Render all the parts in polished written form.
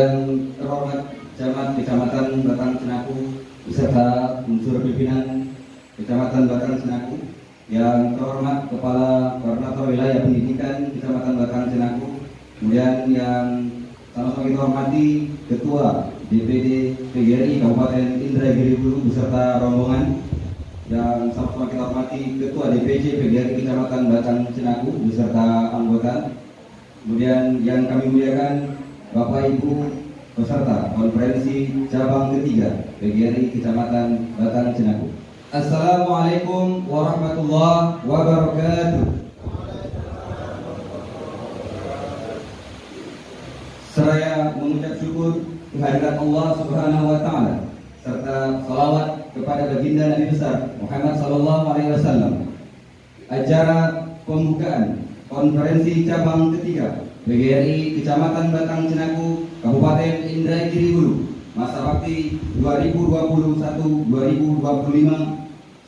yang terhormat Camat Kecamatan Batang Cenaku beserta unsur pimpinan Kecamatan Batang Cenaku, yang terhormat Kepala Koordinator Wilayah Pendidikan Kecamatan Batang Cenaku, kemudian yang sama-sama kita hormati Ketua DPD PGRI Kabupaten Indragiri Hulu beserta rombongan, yang sama-sama kita hormati Ketua DPC PGRI Kecamatan Batang Cenaku beserta anggota, kemudian yang kami muliakan Bapak Ibu peserta konferensi cabang ketiga PGRI Kecamatan Batang Cenaku. Assalamualaikum warahmatullahi wabarakatuh. Seraya mengucap syukur kehadirat Allah Subhanahu wa taala serta salawat kepada baginda Nabi besar Muhammad sallallahu alaihi wasallam. Acara pembukaan konferensi cabang ketiga PGRI Kecamatan Batang Cenaku Kabupaten Indragiri Hulu masa bakti 2021-2025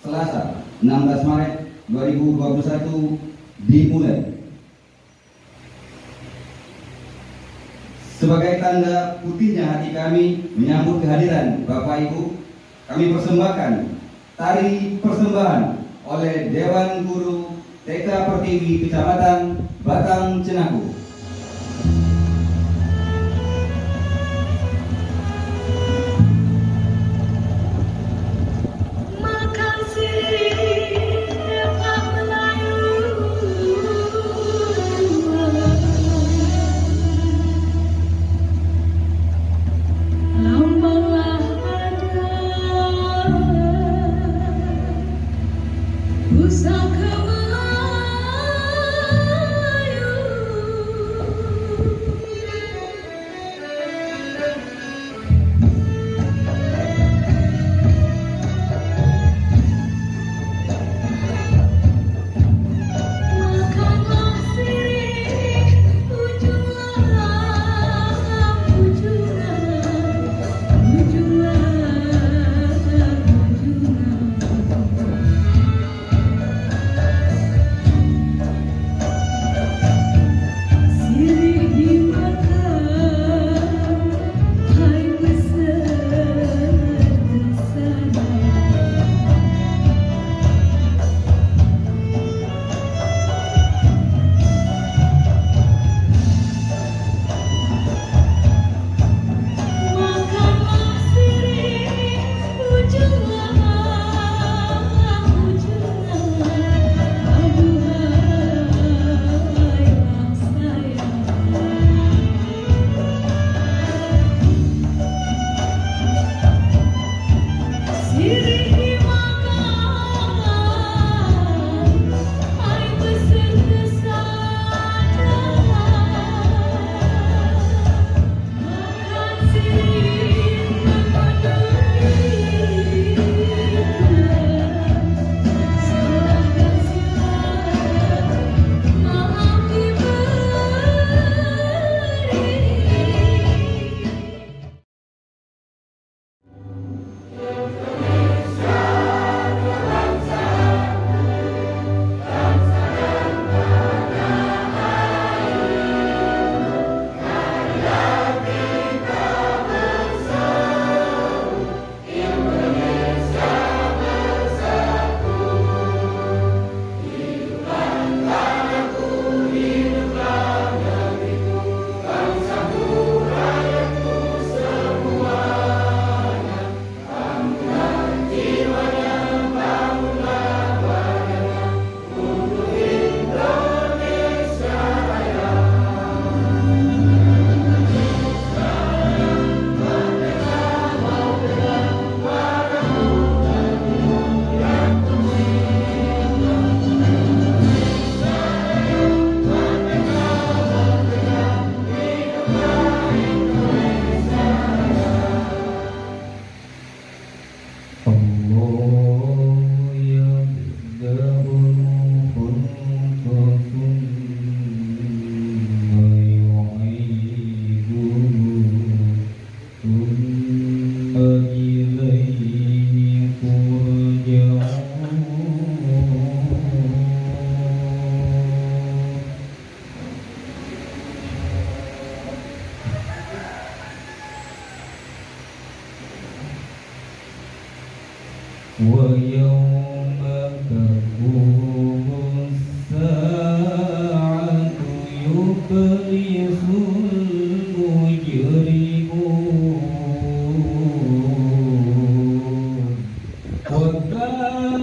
Selasa 16 Maret 2021 dimulai. Sebagai tanda putihnya hati kami menyambut kehadiran Bapak Ibu, kami persembahkan tari persembahan oleh Dewan Guru TK Pertiwi Kecamatan Batang Cenaku. ويوم تقوم الساعة يبلس المجرمون وكانوا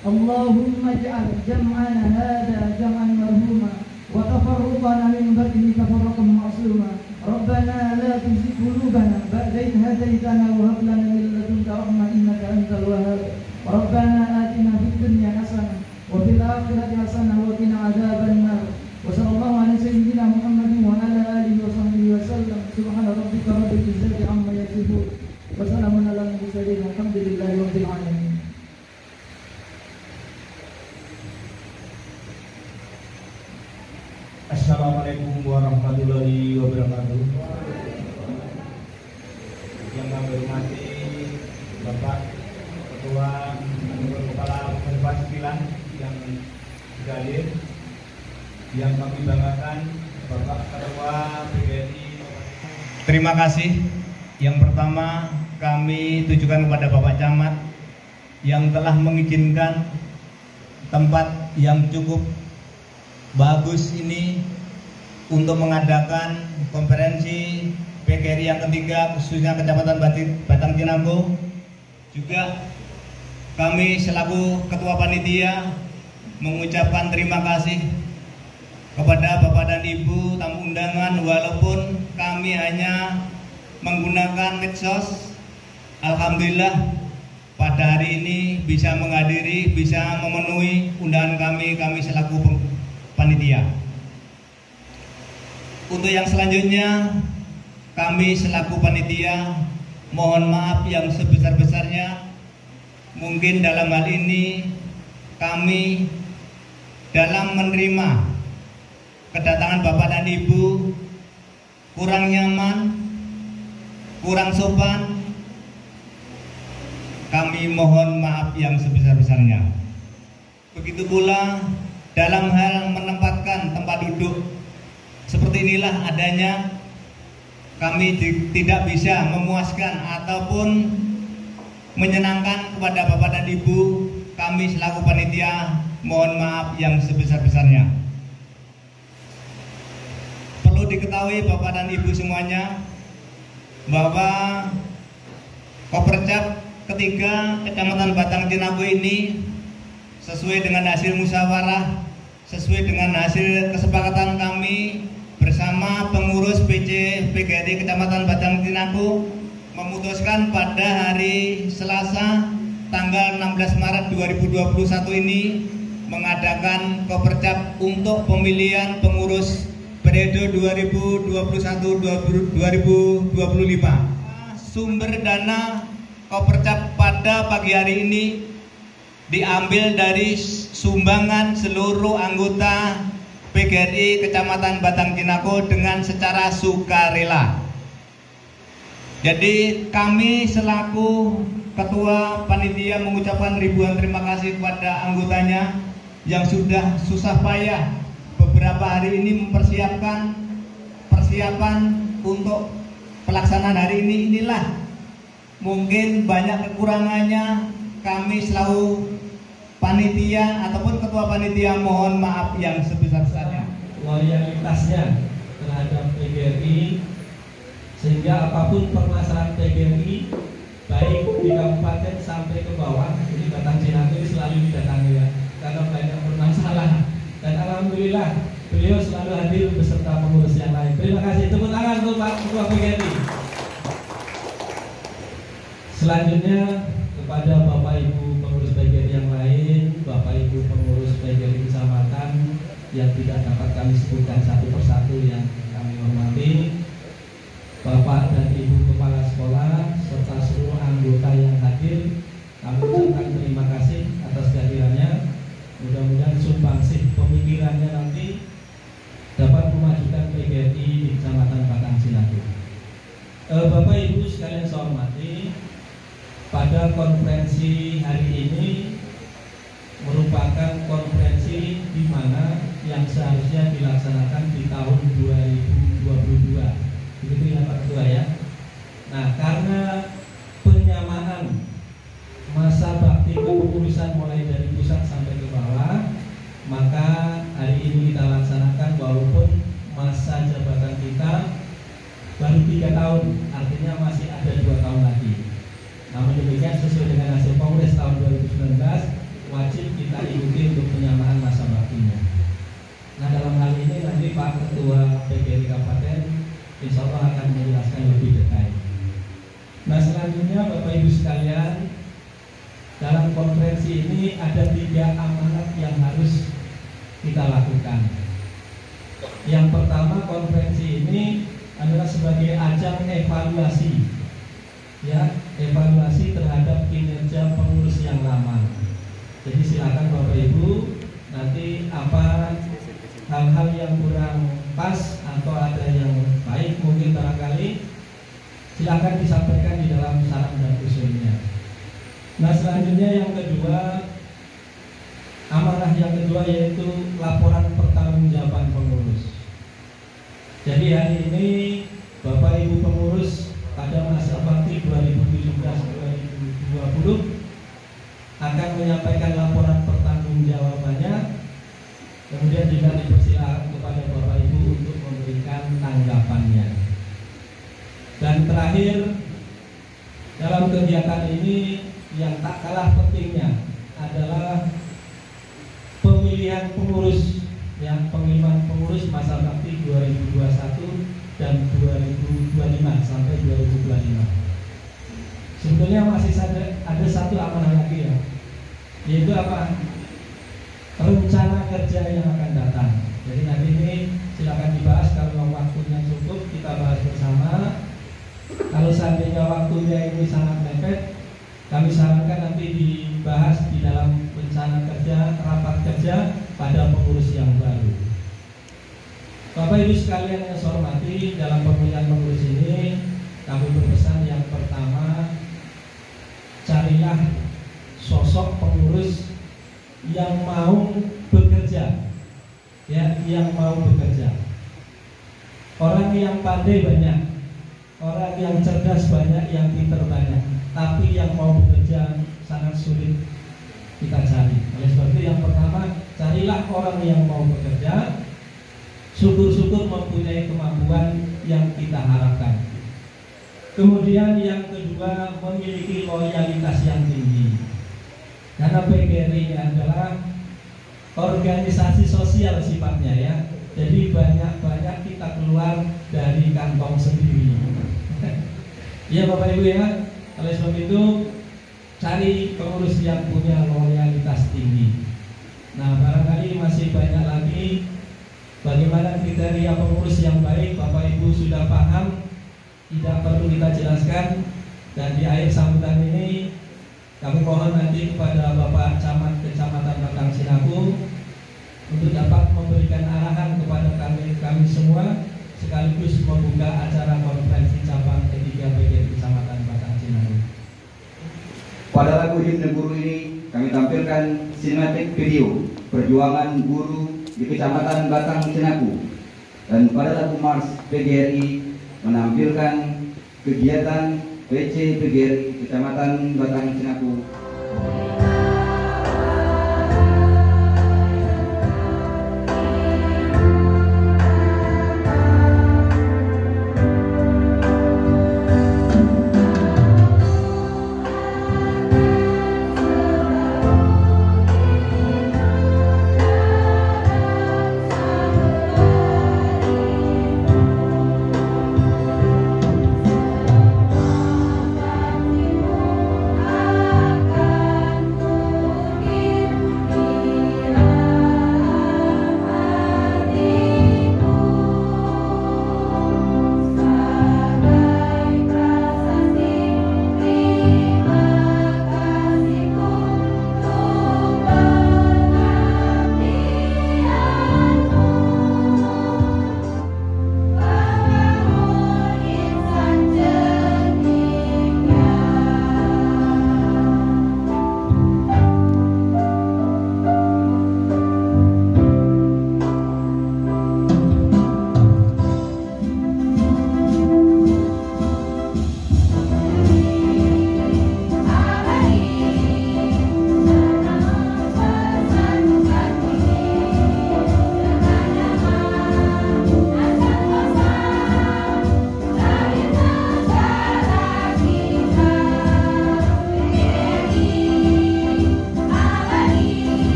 Allahumma ja'al jam'ana hada jam'an marhuma wa tafarruqana yasifun. Wassalamun ala mursalin walhamdulillahi rabbil alamin. Assalamualaikum warahmatullahi wabarakatuh. Yang kami hormati Bapak Ketua Kepala Pengurus 9 yang hadir, yang kami banggakan Bapak Ketua PGRI. Terima kasih. Yang pertama kami tujukan kepada Bapak Camat yang telah mengizinkan tempat yang cukup bagus ini untuk mengadakan konferensi PGRI yang ketiga khususnya Kecamatan Batang Cinago. Juga kami selaku Ketua Panitia mengucapkan terima kasih kepada Bapak dan Ibu tamu undangan, walaupun kami hanya menggunakan medsos. Alhamdulillah pada hari ini bisa menghadiri, bisa memenuhi undangan kami selaku panitia. Untuk yang selanjutnya, kami selaku panitia mohon maaf yang sebesar-besarnya. Mungkin dalam hal ini kami dalam menerima kedatangan Bapak dan Ibu kurang nyaman, kurang sopan. Kami mohon maaf yang sebesar-besarnya. Begitu pula dalam hal menempatkan tempat duduk seperti inilah adanya, kami tidak bisa memuaskan ataupun menyenangkan kepada Bapak dan Ibu. Kami selaku panitia mohon maaf yang sebesar-besarnya. Perlu diketahui Bapak dan Ibu semuanya bahwa Kopercap ketiga Kecamatan Batang Cinago ini sesuai dengan hasil musyawarah, sesuai dengan hasil kesepakatan kami bersama pengurus PC PGRI Kecamatan Batang Cinago, memutuskan pada hari Selasa tanggal 16 Maret 2021 ini mengadakan Kopercap untuk pemilihan pengurus periode 2021-2025. Sumber dana Kopercap pada pagi hari ini diambil dari sumbangan seluruh anggota PGRI Kecamatan Batang Cinago dengan secara sukarela. Jadi kami selaku Ketua Panitia mengucapkan ribuan terima kasih kepada anggotanya yang sudah susah payah beberapa hari ini mempersiapkan persiapan untuk pelaksanaan hari ini. Inilah mungkin banyak kekurangannya, kami selalu panitia ataupun ketua panitia mohon maaf yang sebesar-besarnya. Loyalitasnya terhadap PGRI, sehingga apapun permasalahan PGRI baik di kabupaten sampai ke bawah, ini Batang Cinago selalu didatangi ya, karena banyak bermasalah. Dan alhamdulillah beliau selalu hadir beserta pengurus yang lain. Terima kasih, tepuk tangan untuk Pak Ketua PGRI. Selanjutnya kepada Bapak Ibu pengurus PGRI yang lain, Bapak Ibu pengurus PGRI kecamatan yang tidak dapat kami sebutkan satu persatu yang kami hormati, Bapak dan Ibu kepala sekolah serta seluruh anggota yang hadir, kami ucapkan terima kasih atas kehadirannya. Mudah-mudahan sumbangsih pemikirannya nanti dapat memajukan PGRI di Kecamatan Batang Cinago. Bapak Ibu sekalian saya hormati, pada konferensi hari ini merupakan konferensi di mana yang seharusnya dilaksanakan di tahun 2022. Begitu ya Pak Ketua ya. Nah, karena penyamaan masa bakti kepengurusan mulai dari pusat sampai ke bawah, maka hari ini kita laksanakan walaupun masa jabatan kita baru 3 tahun, artinya masih ada 2 tahun lagi. Namun demikian sesuai dengan hasil Kongres tahun 2019 wajib kita ikuti untuk penyamaan masa baktinya. Nah, dalam hal ini nanti Pak Ketua PGRI Kabupaten insya Allah akan menjelaskan lebih detail. Nah, selanjutnya Bapak Ibu sekalian, dalam konferensi ini ada 3 amanat yang harus kita lakukan. Yang pertama, konferensi ini adalah sebagai ajang evaluasi ya evaluasi terhadap kinerja pengurus yang lama. Jadi silakan Bapak Ibu, nanti apa hal-hal yang kurang pas atau ada yang baik mungkin barangkali silakan disampaikan di dalam saran dan usulnya. Nah, selanjutnya yang kedua, amanah yang kedua yaitu laporan pertanggungjawaban pengurus. Jadi hari ini Bapak Ibu pengurus pada masa bakti 2017-2020 akan menyampaikan laporan pertanggungjawabannya. Kemudian juga dipersilakan kepada Bapak Ibu untuk memberikan tanggapannya. Dan terakhir, dalam kegiatan ini yang tak kalah pentingnya adalah pemilihan pengurus, yang pengumuman pengurus masa bakti 2021 dan 2025 sampai 2025. Sebetulnya masih ada satu amanah lagi ya, yaitu apa? Rencana kerja yang akan datang. Jadi nanti ini silakan dibahas, kalau waktunya cukup kita bahas bersama. Kalau seandainya waktunya ini sangat mepet, kami sarankan nanti dibahas di dalam rencana kerja, rapat kerja pada pengurus yang baru. Bapak Ibu sekalian yang saya hormati, dalam pemilihan pengurus ini kami berpesan yang pertama, carilah sosok pengurus yang mau bekerja, ya, yang mau bekerja. Orang yang pandai banyak, orang yang cerdas banyak, yang pintar banyak, tapi yang mau bekerja sangat sulit kita cari. Oleh sebab itu yang pertama, carilah orang yang mau bekerja, syukur-syukur mempunyai kemampuan yang kita harapkan. Kemudian yang kedua, memiliki loyalitas yang tinggi. Karena PGRI ini adalah organisasi sosial sifatnya ya. Jadi banyak-banyak kita keluar dari kantong sendiri. Ya Bapak Ibu ya. Oleh sebab itu cari pengurus yang punya loyalitas tinggi. Nah, barangkali masih banyak lagi bagaimana kriteria pengurus yang baik. Bapak Ibu sudah paham, tidak perlu kita jelaskan. Dan di akhir sambutan ini kami mohon nanti kepada Bapak Camat Kecamatan Batang Cinaku untuk dapat memberikan arahan kepada kami semua, sekaligus membuka acara konferensi cabang ketiga PGRI Kecamatan Batang Cinaku. Pada lagu himne guru ini kami tampilkan sinematik video perjuangan guru di Kecamatan Batang Cinaku, dan pada lagu Mars PGRI menampilkan kegiatan PC PGRI Kecamatan Batang Cinaku. Akan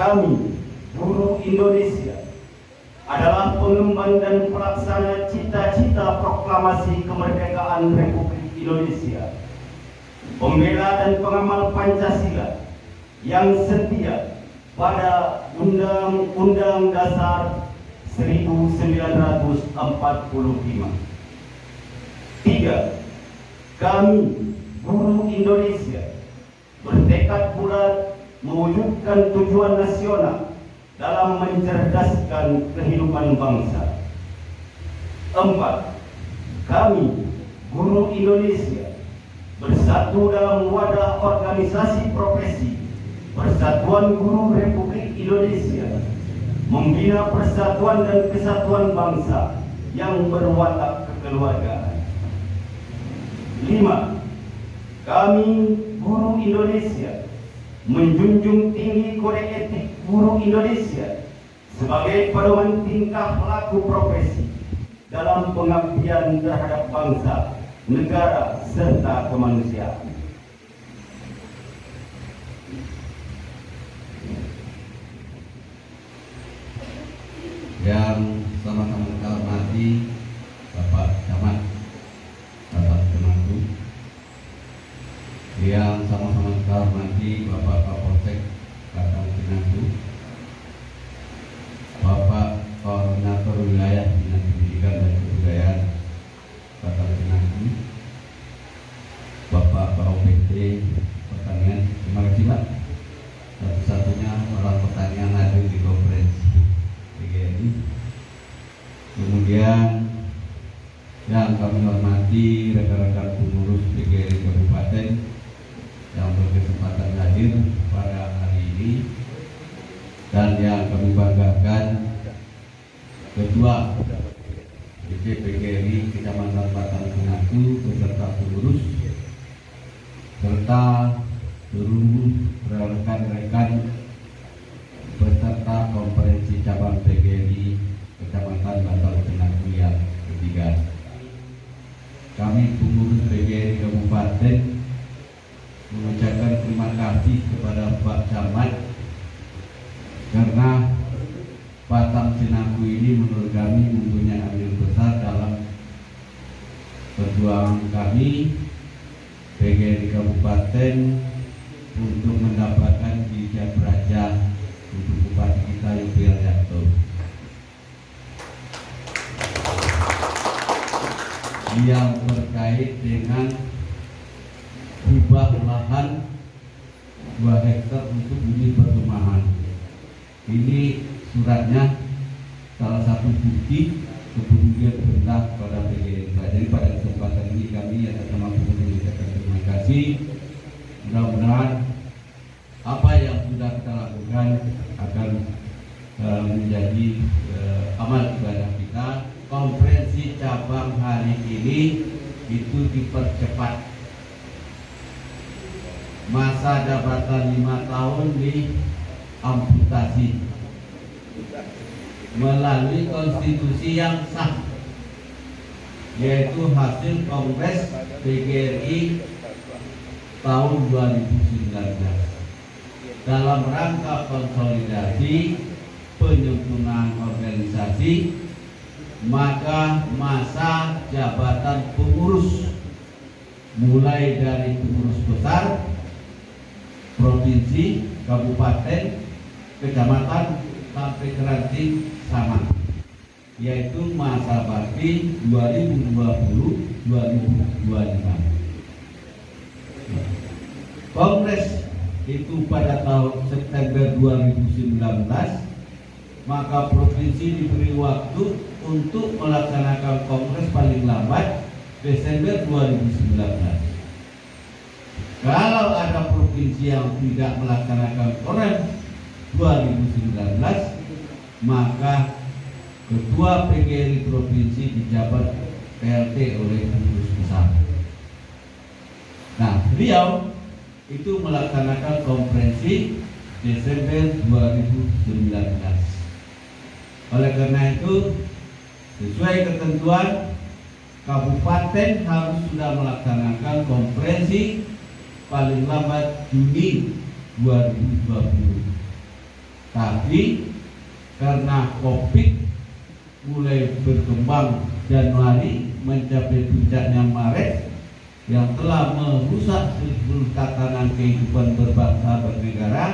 Kami, buruh Indonesia, adalah pengemban dan pelaksana cita-cita proklamasi kemerdekaan Republik Indonesia, pembela dan pengamal Pancasila yang setia pada Undang-Undang Dasar 1945. 3. Kami, buruh Indonesia, bertekad bulat mewujudkan tujuan nasional dalam mencerdaskan kehidupan bangsa. 4. Kami, buruh Indonesia, bersatu dalam wadah organisasi profesi Persatuan Guru Republik Indonesia, membina persatuan dan kesatuan bangsa yang berwatak kekeluargaan. 5. Kami, buruh Indonesia, menjunjung tinggi kode etik buruh Indonesia sebagai pedoman tingkah laku profesi dalam pengabdian terhadap bangsa, negara, serta kemanusiaan. Yang sama-sama kita hormati Bapak Camat, Bapak Temanggung, yang sama-sama kita hormati Bapak Kapolsek Batang Sinanggu, Bapak Koordinator Wilayah Dinas Pendidikan dan Kebudayaan Batang Sinanggu, Bapak KOPT Pertanian. Terima kasih Pak. Satu-satunya orang pertanian hadir di konferensi PGRI. Kemudian yang kami hormati rekan-rekan pengurus PGRI Kabupaten yang berkesempatan hadir pada hari ini, dan yang kami banggakan Ketua PGRI Kecamatan Batang Sinanggu beserta pengurus serta seluruh rekan-rekan peserta konferensi cabang PGRI Kecamatan Batang Sinanggu yang ketiga. Kami pengurus PGRI Kabupaten mengucapkan terima kasih kepada Pak Camat karena Batang Sinanggu ini menurut kami mempunyai andil besar dalam perjuangan kami PGRI Kabupaten untuk mendapatkan Dijak Raja untuk Bupati kita Yupil Yanto. Yang terkait dengan hibah lahan 2 hektar untuk bumi perkemahan. Ini suratnya salah satu bukti kepedulian pemerintah pada PGRI. Jadi pada kesempatan ini kami atas nama pengurus mengucapkan terima kasih. Mudah-mudahan apa yang sudah kita lakukan akan menjadi amal ibadah kita. Konferensi cabang hari ini itu dipercepat, masa jabatan 5 tahun diamputasi melalui konstitusi yang sah, yaitu hasil Kongres PGRI tahun 2019 dalam rangka konsolidasi penyempurnaan organisasi. Maka masa jabatan pengurus mulai dari pengurus besar provinsi, kabupaten, kecamatan sampai ke ranting sama, yaitu masa bakti 2020-2025. Kongres itu pada tahun September 2019, maka provinsi diberi waktu untuk melaksanakan kongres paling lambat Desember 2019. Kalau ada provinsi yang tidak melaksanakan kongres 2019, maka ketua PGRI provinsi dijabat PLT oleh pengurus besar. Nah, beliau itu melaksanakan konferensi Desember 2019. Oleh karena itu, sesuai ketentuan, kabupaten harus sudah melaksanakan konferensi paling lambat Juni 2020. Tapi karena COVID mulai berkembang Januari mencapai puncaknya Maret yang telah merusak seluruh tatanan kehidupan berbangsa bernegara,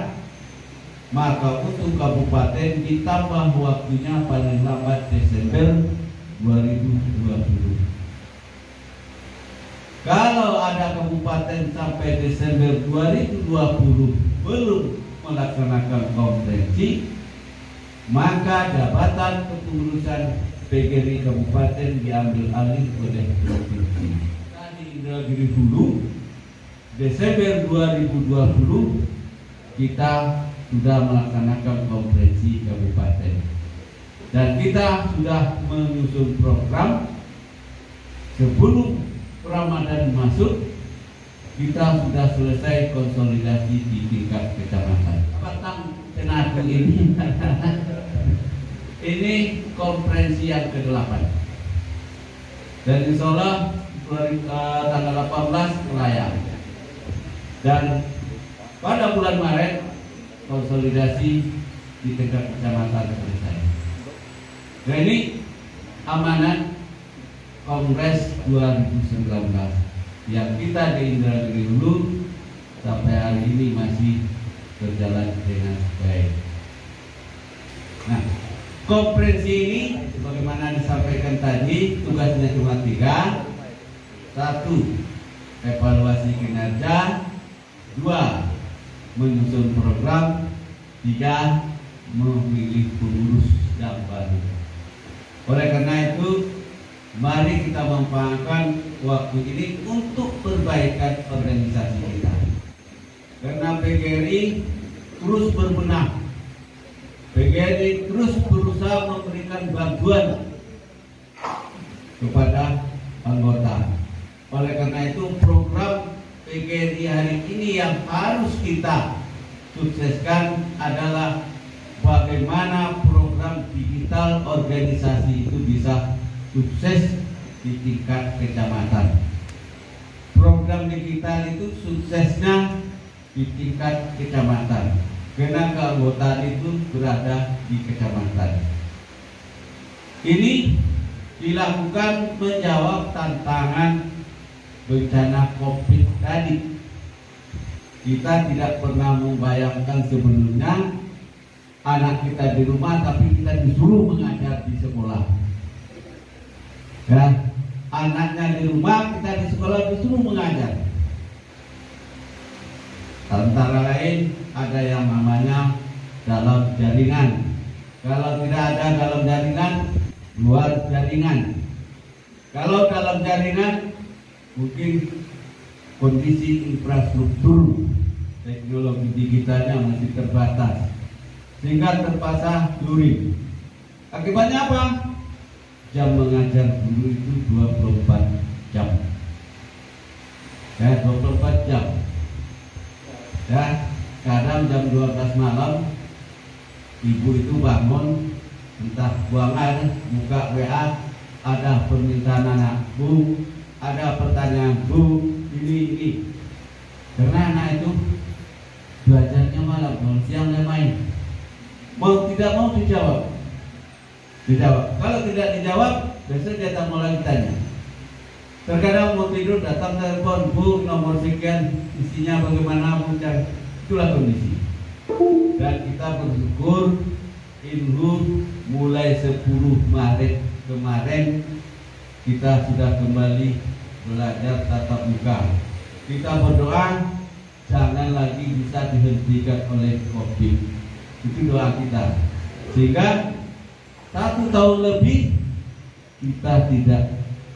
maka untuk kabupaten ditambah waktunya paling lambat Desember 2020. Kalau ada kabupaten sampai Desember 2020 belum melaksanakan konferensi, maka jabatan kepengurusan PGRI kabupaten diambil alih oleh provinsi. Di Indragiri Hulu Desember 2020 kita sudah melaksanakan konferensi kabupaten dan kita sudah menyusun program. Sebelum Ramadan masuk, kita sudah selesai konsolidasi di tingkat kecamatan. Batang Tenaga ini konferensi yang ke-8 dan insya Allah tanggal 18 melayang, dan pada bulan Maret konsolidasi di tingkat kecamatan selesai. Nah, ini amanat Kongres 2019 yang kita di Indragiri Hulu sampai hari ini masih berjalan dengan baik. Nah, konferensi ini sebagaimana disampaikan tadi tugasnya cuma 3. 1. Evaluasi kinerja. 2. Menyusun program. 3. Memilih pengurus yang baru. Oleh karena itu, mari kita memanfaatkan waktu ini untuk perbaikan organisasi kita. Karena PGRI terus berbenah, PGRI terus berusaha memberikan bantuan kepada anggota. Oleh karena itu, program PGRI hari ini yang harus kita sukseskan adalah bagaimana program digital organisasi itu bisa sukses di tingkat kecamatan. Program digital itu suksesnya di tingkat kecamatan, karena keanggotaan itu berada di kecamatan. Ini dilakukan menjawab tantangan bencana COVID tadi. Kita tidak pernah membayangkan sebelumnya anak kita di rumah, tapi kita disuruh mengajar di sekolah. Ya, anaknya di rumah, kita di sekolah disuruh mengajar. Antara lain ada yang namanya dalam jaringan. Kalau tidak ada dalam jaringan, luar jaringan. Kalau dalam jaringan, mungkin kondisi infrastruktur teknologi digitalnya masih terbatas, sehingga terpaksa luring. Akibatnya apa? Jam mengajar guru itu 24 jam. Ya, 24 jam. Ya, kadang jam 12 malam ibu itu bangun, entah buang air, buka WA, ada permintaan anak, Bu, ada pertanyaan, Bu, ini. Karena anak itu belajarnya malam, kalau siang dia main. Mau tidak mau dijawab. Kalau tidak dijawab, besok dia tak mau lagi tanya. Terkadang mau tidur datang telepon, Bu, nomor sekian, isinya bagaimana, Bu, itulah kondisi. Dan kita bersyukur Inhu mulai 10 Maret kemarin kita sudah kembali belajar tatap muka. Kita berdoa jangan lagi bisa dihentikan oleh COVID. Itu doa kita. Sehingga 1 tahun lebih kita tidak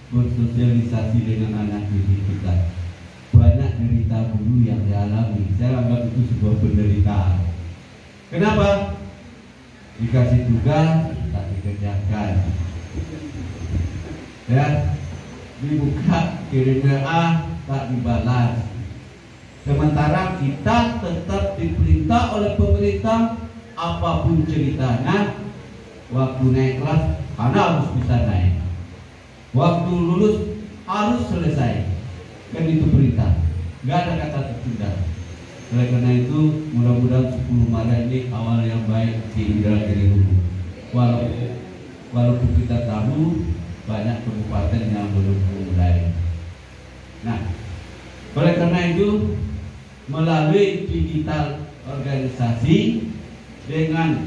bersosialisasi dengan anak didik kita. Banyak derita dulu yang dialami. Saya anggap itu sebuah penderitaan. Kenapa? Dikasih tugas tak dikerjakan. Ya, dibuka kirim WA tak dibalas. Sementara kita tetap diperintah oleh pemerintah apapun ceritanya, waktu naik kelas Anda harus bisa naik, waktu lulus harus selesai. Kan itu perintah, nggak ada kata tertunda. Oleh karena itu mudah-mudahan 10 Maret ini awal yang baik di Indragiri Hulu. Walaupun kita tahu banyak kabupaten yang belum mulai. Nah, oleh karena itu melalui digital organisasi dengan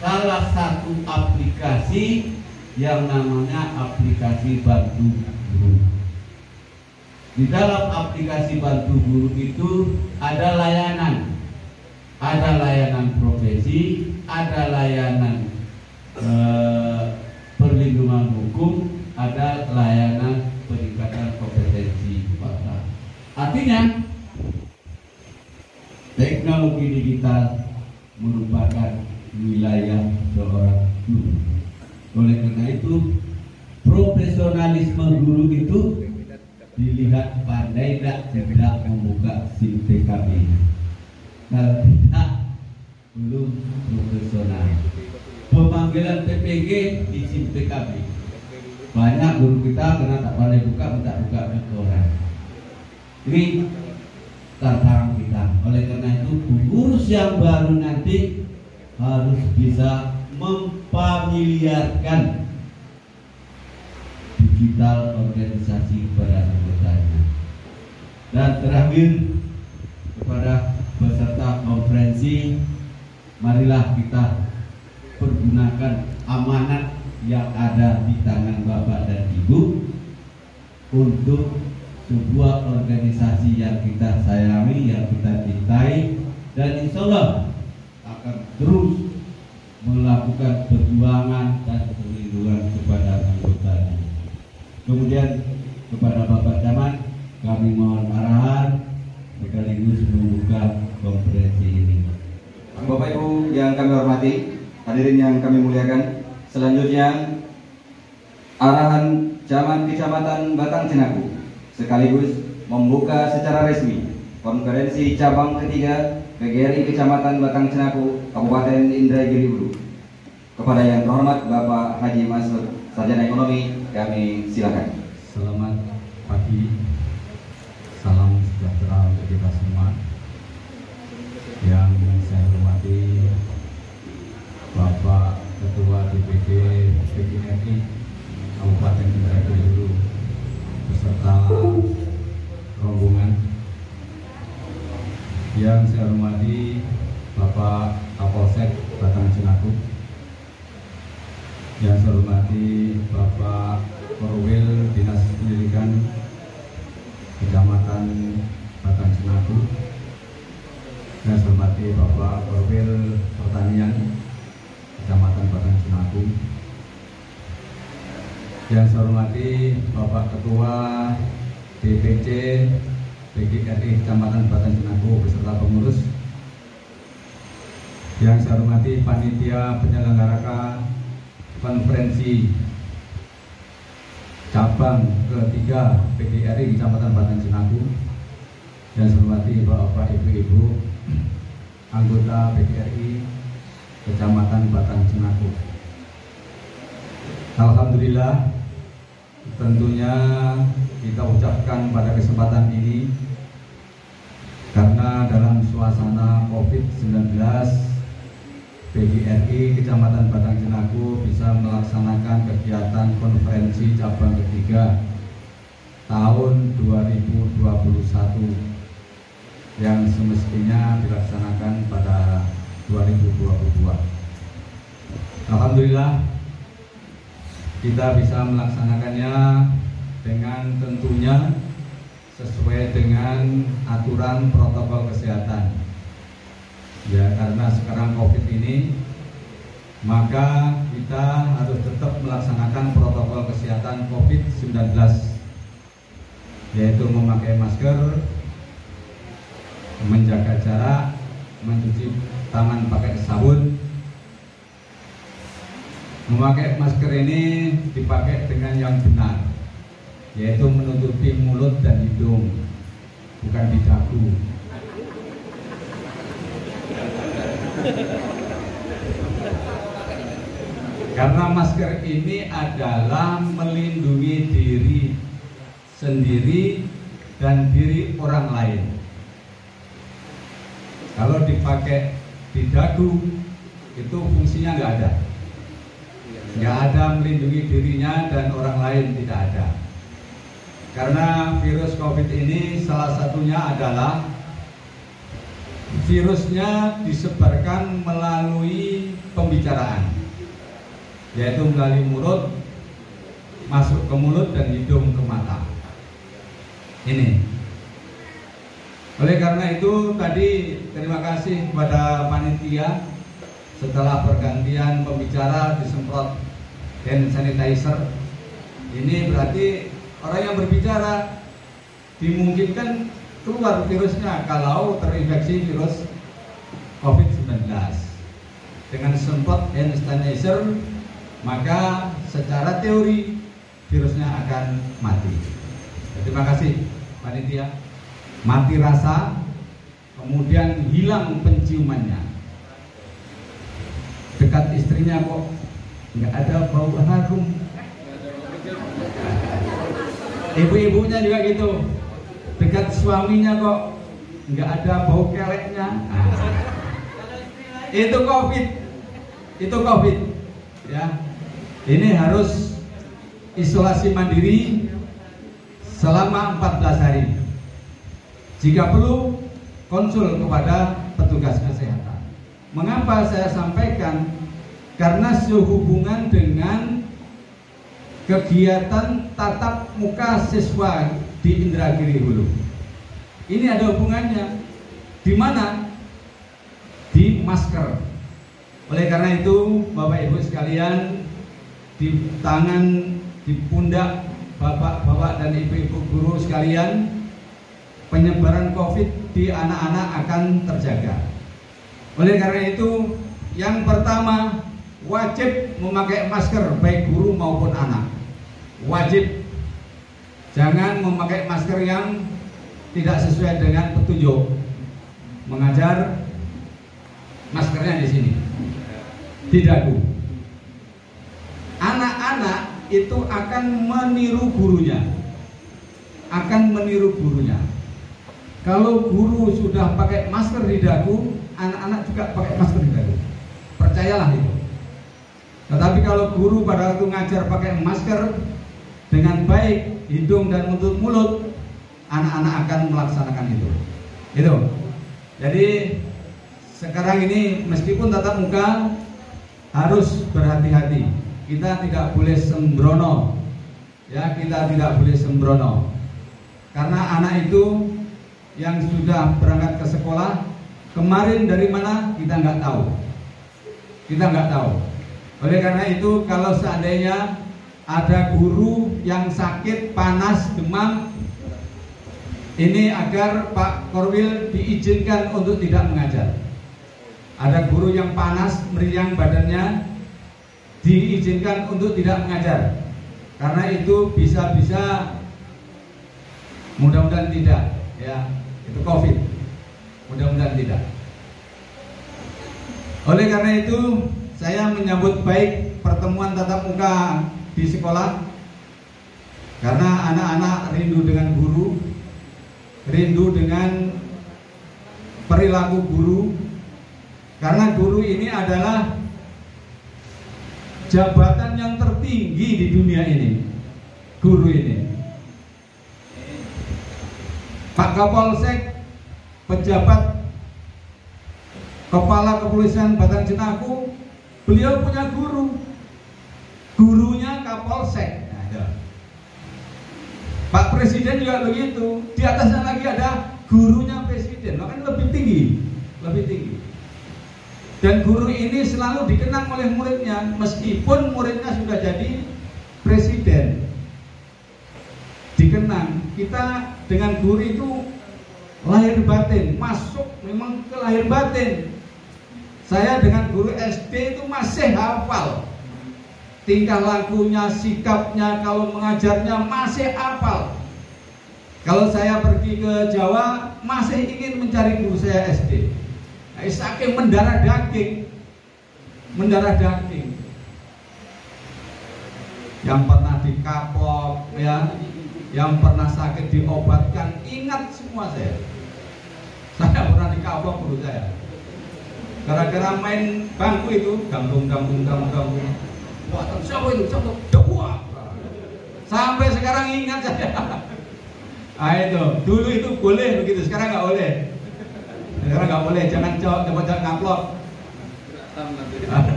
salah satu aplikasi yang namanya aplikasi Bantu Guru. Di dalam aplikasi Bantu Guru itu ada layanan profesi, ada layanan perlindungan hukum, ada layanan peningkatan kompetensi. Artinya teknologi digital merupakan wilayah seorang guru. Oleh karena itu profesionalisme guru itu dilihat pandai tidak membuka SIM PKB. Kalau tidak belum profesional. Pemanggilan PPG di SIM PKB. Banyak guru kita karena tak pandai buka, minta buka ke orang. Ini tantangan kita. Oleh karena itu pengurus yang baru nanti harus bisa memfamiliarkan digital organisasi kepada anggotanya. Dan terakhir kepada peserta konferensi, marilah kita pergunakan amanat yang ada di tangan Bapak dan Ibu untuk sebuah organisasi yang kita sayangi, yang kita cintai, dan insya Allah akan terus melakukan perjuangan dan perlindungan kepada anggotanya. Kemudian kepada Bapak Camat kami mohon arahan sekaligus membuka konferensi ini. Bapak Ibu yang kami hormati, hadirin yang kami muliakan, selanjutnya arahan Camat Kecamatan Batang Cenaku sekaligus membuka secara resmi konferensi cabang ketiga PGRI Kecamatan Batang Cenaku, Kabupaten Indragiri Hulu. Kepada yang terhormat Bapak Haji Masud, Sarjana Ekonomi, kami silakan. Selamat pagi, salam sejahtera untuk kita semua. Yang saya hormati Bapak Ketua DPD PGRI Kabupaten Indragiri Hulu beserta rombongan. Yang saya hormati Bapak Kapolsek Batang Cenaku. Yang saya hormati Bapak Korwil Dinas Pendidikan Kecamatan Batang Cenaku. Yang saya hormati Bapak Korwil Pertanian Kecamatan Batang Cenaku. Yang saya hormati Bapak Ketua DPC PGRI Kecamatan Batang Cenaku beserta pengurus. Yang saya hormati panitia penyelenggara konferensi cabang ketiga PGRI Kecamatan Batang Cenaku. Yang saya hormati Bapak Ibu-ibu anggota PGRI Kecamatan Batang Cenaku. Alhamdulillah, tentunya kita ucapkan pada kesempatan ini karena dalam suasana COVID-19 PGRI Kecamatan Batang Cenaku bisa melaksanakan kegiatan konferensi cabang ketiga tahun 2021 yang semestinya dilaksanakan pada 2022. Alhamdulillah kita bisa melaksanakannya dengan tentunya sesuai dengan aturan protokol kesehatan. Ya, karena sekarang COVID ini, maka kita harus tetap melaksanakan protokol kesehatan COVID-19, yaitu memakai masker, menjaga jarak, mencuci tangan pakai sabun. Memakai masker ini dipakai dengan yang benar, yaitu menutupi mulut dan hidung, bukan di dagu. Karena masker ini adalah melindungi diri sendiri dan diri orang lain. Kalau dipakai di dagu itu fungsinya nggak ada melindungi dirinya dan orang lain, tidak ada. Karena virus COVID ini salah satunya adalah virusnya disebarkan melalui pembicaraan, yaitu melalui mulut, masuk ke mulut dan hidung ke mata. Ini. Oleh karena itu tadi terima kasih kepada panitia, setelah pergantian pembicara disemprot hand sanitizer. Ini berarti orang yang berbicara dimungkinkan keluar virusnya kalau terinfeksi virus COVID-19. Dengan semprot hand sanitizer, maka secara teori virusnya akan mati. Terima kasih panitia. Mati rasa, kemudian hilang penciumannya. Dekat istrinya kok nggak ada bau harum. Ibu-ibunya juga gitu. Dekat suaminya kok nggak ada bau keleknya. Itu COVID, ya. Ini harus isolasi mandiri selama 14 hari. Jika perlu, konsul kepada petugas kesehatan. Mengapa saya sampaikan? Karena sehubungan dengan kegiatan tatap muka siswa di Indragiri Hulu. Ini ada hubungannya. Di mana? Di masker. Oleh karena itu, Bapak Ibu sekalian, di tangan, di pundak Bapak-bapak dan Ibu-ibu guru sekalian, penyebaran COVID di anak-anak akan terjaga. Oleh karena itu, yang pertama wajib memakai masker baik guru maupun anak. Wajib. Jangan memakai masker yang tidak sesuai dengan petunjuk. Mengajar maskernya di sini, di dagu. Anak-anak itu akan meniru gurunya. Kalau guru sudah pakai masker di dagu, anak-anak juga pakai masker di dagu. Percayalah itu. Tetapi kalau guru pada waktu ngajar pakai masker dengan baik, hidung dan nutup mulut, anak-anak akan melaksanakan itu. Itu. Jadi sekarang ini meskipun tatap muka harus berhati-hati. Kita tidak boleh sembrono. Ya, kita tidak boleh sembrono. Karena anak itu yang sudah berangkat ke sekolah kemarin dari mana kita nggak tahu. Oleh karena itu, kalau seandainya ada guru yang sakit, panas, demam, ini agar Pak Korwil diizinkan untuk tidak mengajar. Ada guru yang panas, meriang badannya, diizinkan untuk tidak mengajar. Karena itu bisa-bisa, mudah-mudahan tidak, ya. Itu COVID, mudah-mudahan tidak. Oleh karena itu, saya menyambut baik pertemuan tatap muka di sekolah, karena anak-anak rindu dengan guru, rindu dengan perilaku guru, karena guru ini adalah jabatan yang tertinggi di dunia ini. Guru ini, Pak Kapolsek, pejabat Kepala Kepolisian Batang Cenaku, beliau punya guru. Gurunya Kapolsek. Nah, Pak Presiden juga begitu. Di atasnya lagi ada gurunya Presiden, makanya lebih tinggi. Dan guru ini selalu dikenang oleh muridnya, meskipun muridnya sudah jadi presiden. Dikenang. Kita dengan guru itu lahir batin, masuk memang ke lahir batin. Saya dengan guru SD itu masih hafal tingkah lakunya, sikapnya, kalau mengajarnya masih hafal. Kalau saya pergi ke Jawa masih ingin mencari guru saya SD. Saking mendarah daging. Yang pernah dikapok, ya, yang pernah sakit diobatkan, ingat semua saya. Saya pernah dikapok guru saya. Gara-gara main bangku itu, gambung. Wah, siapa itu? Wah. Sampai sekarang ingat saya. Itu, dulu itu boleh begitu, sekarang nggak boleh. Sekarang nggak boleh, jangan coba ngaplok.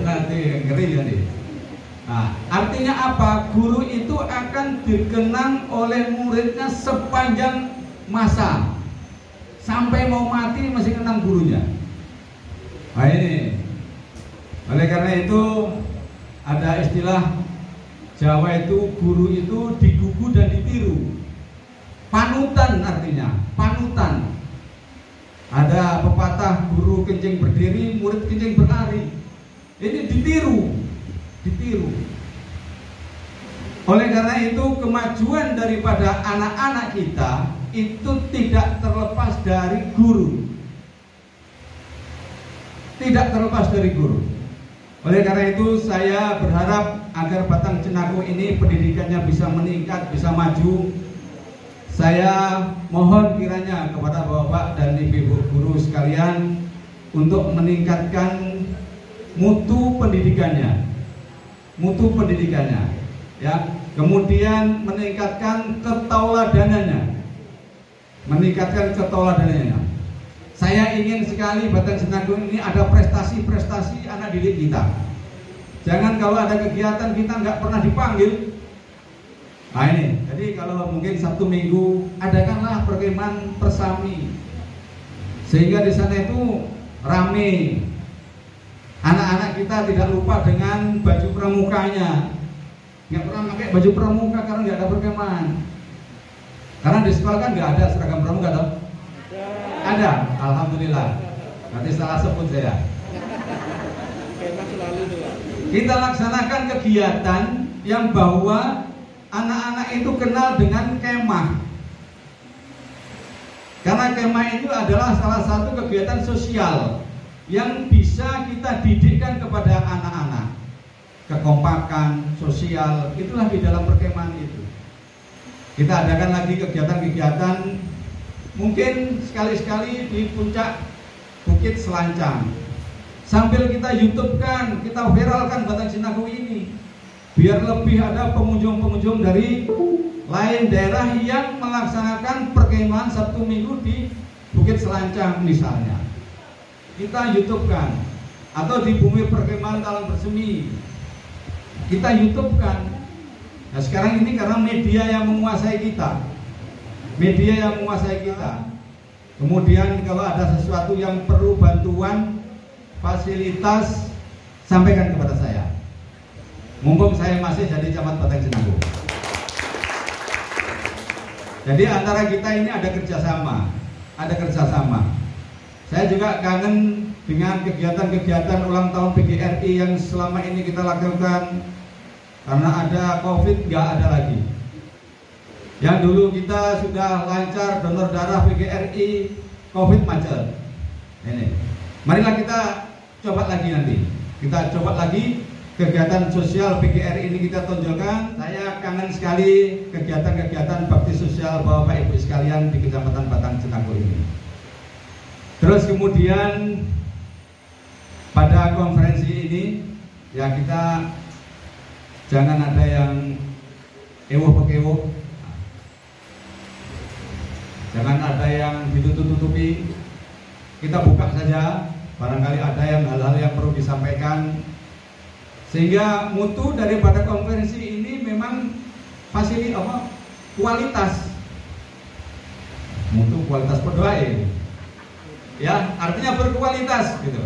Nanti ngeri nanti. Nah, artinya apa? Guru itu akan dikenang oleh muridnya sepanjang masa, sampai mau mati masih kenang gurunya. Nah ini, oleh karena itu ada istilah Jawa itu guru itu digugu dan ditiru. Panutan artinya, panutan. Ada pepatah guru kencing berdiri, murid kencing berlari. Ini ditiru. Oleh karena itu kemajuan daripada anak-anak kita itu tidak terlepas dari guru. Tidak terlepas dari guru. Oleh karena itu saya berharap agar Batang Cenaku ini pendidikannya bisa meningkat, bisa maju. Saya mohon kiranya kepada Bapak dan Ibu guru sekalian untuk meningkatkan mutu pendidikannya, ya. Kemudian meningkatkan ketauladanannya, Saya ingin sekali Batang Cenaku ini ada prestasi-prestasi anak didik kita. Jangan kalau ada kegiatan kita nggak pernah dipanggil. Nah ini, jadi kalau mungkin Sabtu Minggu adakanlah perkemahan persami, sehingga di sana itu rame. Anak-anak kita tidak lupa dengan baju pramukanya. Nggak pernah pakai baju pramuka karena nggak ada perkemahan. Karena di sekolah kan nggak ada seragam pramuka, toh? Ada, alhamdulillah. Nanti salah sebut saya. Kita laksanakan kegiatan yang bahwa anak-anak itu kenal dengan kemah. Karena kemah itu adalah salah satu kegiatan sosial yang bisa kita didikkan kepada anak-anak. Kekompakan sosial itulah di dalam perkemahan itu. Kita adakan lagi kegiatan-kegiatan, mungkin sekali-sekali di puncak Bukit Selancang. Sambil kita YouTube-kan, kita viralkan Batang Cenaku ini, biar lebih ada pengunjung-pengunjung dari lain daerah yang melaksanakan perkemahan Sabtu Minggu di Bukit Selancang misalnya. Kita YouTube-kan, atau di bumi perkemahan Talang Bersemi, kita YouTube-kan. Nah sekarang ini karena media yang menguasai kita, Kemudian kalau ada sesuatu yang perlu bantuan, fasilitas, sampaikan kepada saya. Mumpung saya masih jadi camat Batang Cenaku. Jadi antara kita ini ada kerjasama. Saya juga kangen dengan kegiatan-kegiatan ulang tahun PGRI yang selama ini kita lakukan. Karena ada COVID, nggak ada lagi. Yang dulu kita sudah lancar donor darah PGRI, COVID macet. Ini, marilah kita coba lagi nanti. Kita coba lagi kegiatan sosial PGRI ini kita tonjolkan. Saya kangen sekali kegiatan-kegiatan bakti sosial Bapak Ibu sekalian di Kecamatan Batang Cenaku ini. Terus kemudian pada konferensi ini ya kita jangan ada yang ewoh-pekewoh, jangan ada yang ditutup-tutupi. Kita buka saja, barangkali ada yang hal-hal yang perlu disampaikan, sehingga mutu daripada konferensi ini memang kualitas, mutu kualitas berdoa ya, artinya berkualitas gitu.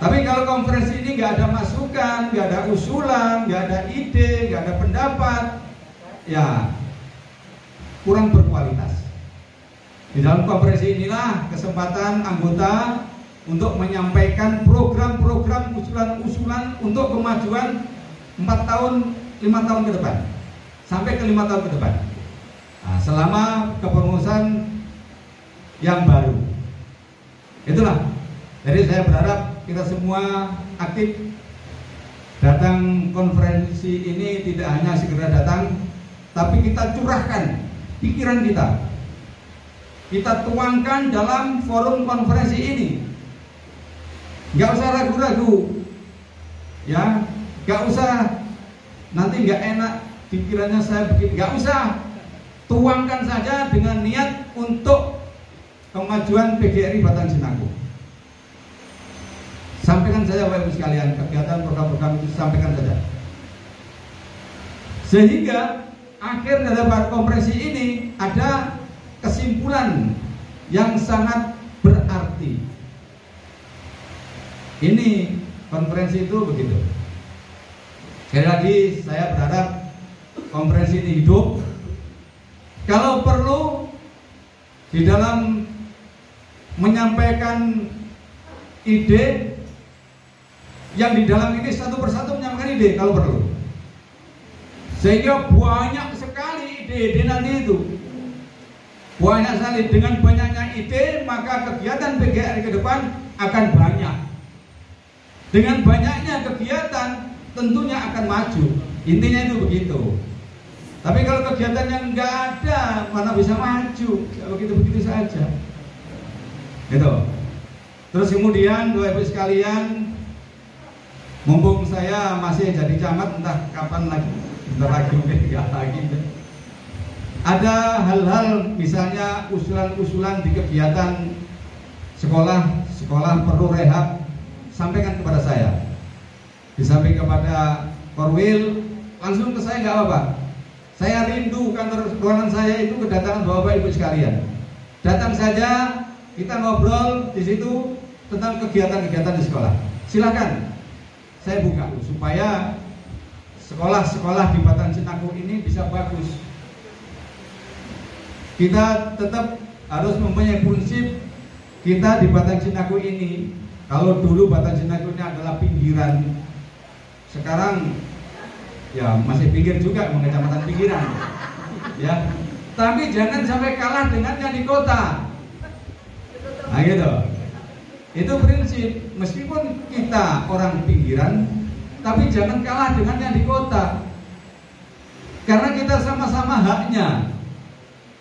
Tapi kalau konferensi ini nggak ada masukan, nggak ada usulan, nggak ada ide, nggak ada pendapat, ya kurang berkualitas. Di dalam konferensi inilah kesempatan anggota untuk menyampaikan program-program usulan-usulan untuk kemajuan 4 tahun, 5 tahun ke depan, sampai ke 5 tahun ke depan. Nah, selama kepengurusan yang baru. Itulah. Jadi saya berharap kita semua aktif datang konferensi ini, tidak hanya segera datang, tapi kita curahkan pikiran kita tuangkan dalam forum konferensi ini. Nggak usah ragu-ragu, ya, nggak usah nanti nggak enak pikirannya saya begini, nggak usah, tuangkan saja dengan niat untuk kemajuan PGRI Batang Cinaku. Sampaikan saja Bapak Ibu sekalian, kegiatan program-program itu sampaikan saja. Sehingga akhir dari konferensi ini ada kesimpulan yang sangat berarti. Ini konferensi itu begitu. Sekali lagi saya berharap konferensi ini hidup. Kalau perlu di dalam menyampaikan ide, yang di dalam ini satu persatu menyampaikan ide kalau perlu. Sehingga banyak sekali ide-ide nanti itu. Banyak sekali, dengan banyaknya ide maka kegiatan PGRI ke depan akan banyak. Dengan banyaknya kegiatan tentunya akan maju. Intinya itu begitu. Tapi kalau kegiatan yang nggak ada, mana bisa maju? Ya begitu-begitu saja. Gitu. Terus kemudian Bapak Ibu sekalian, mumpung saya masih jadi camat, entah kapan lagi, bentar lagi mungkin nggak lagi. Ada hal-hal misalnya usulan-usulan di kegiatan sekolah perlu rehab, sampaikan kepada saya. Disampaikan kepada Korwil, langsung ke saya nggak apa-apa. Saya rindu kantor ruangan saya itu kedatangan Bapak Ibu sekalian. Datang saja, kita ngobrol di situ tentang kegiatan-kegiatan di sekolah. Silakan, saya buka supaya sekolah-sekolah di Batang Cinaku ini bisa bagus. Kita tetap harus mempunyai prinsip kita di Batang Cinaku ini. Kalau dulu Batang Cinaku ini adalah pinggiran, sekarang ya masih pinggir juga, kecamatan pinggiran, ya. Tapi jangan sampai kalah dengan yang di kota. Nah gitu. Itu prinsip. Meskipun kita orang pinggiran, tapi jangan kalah dengan yang di kota. Karena kita sama-sama haknya,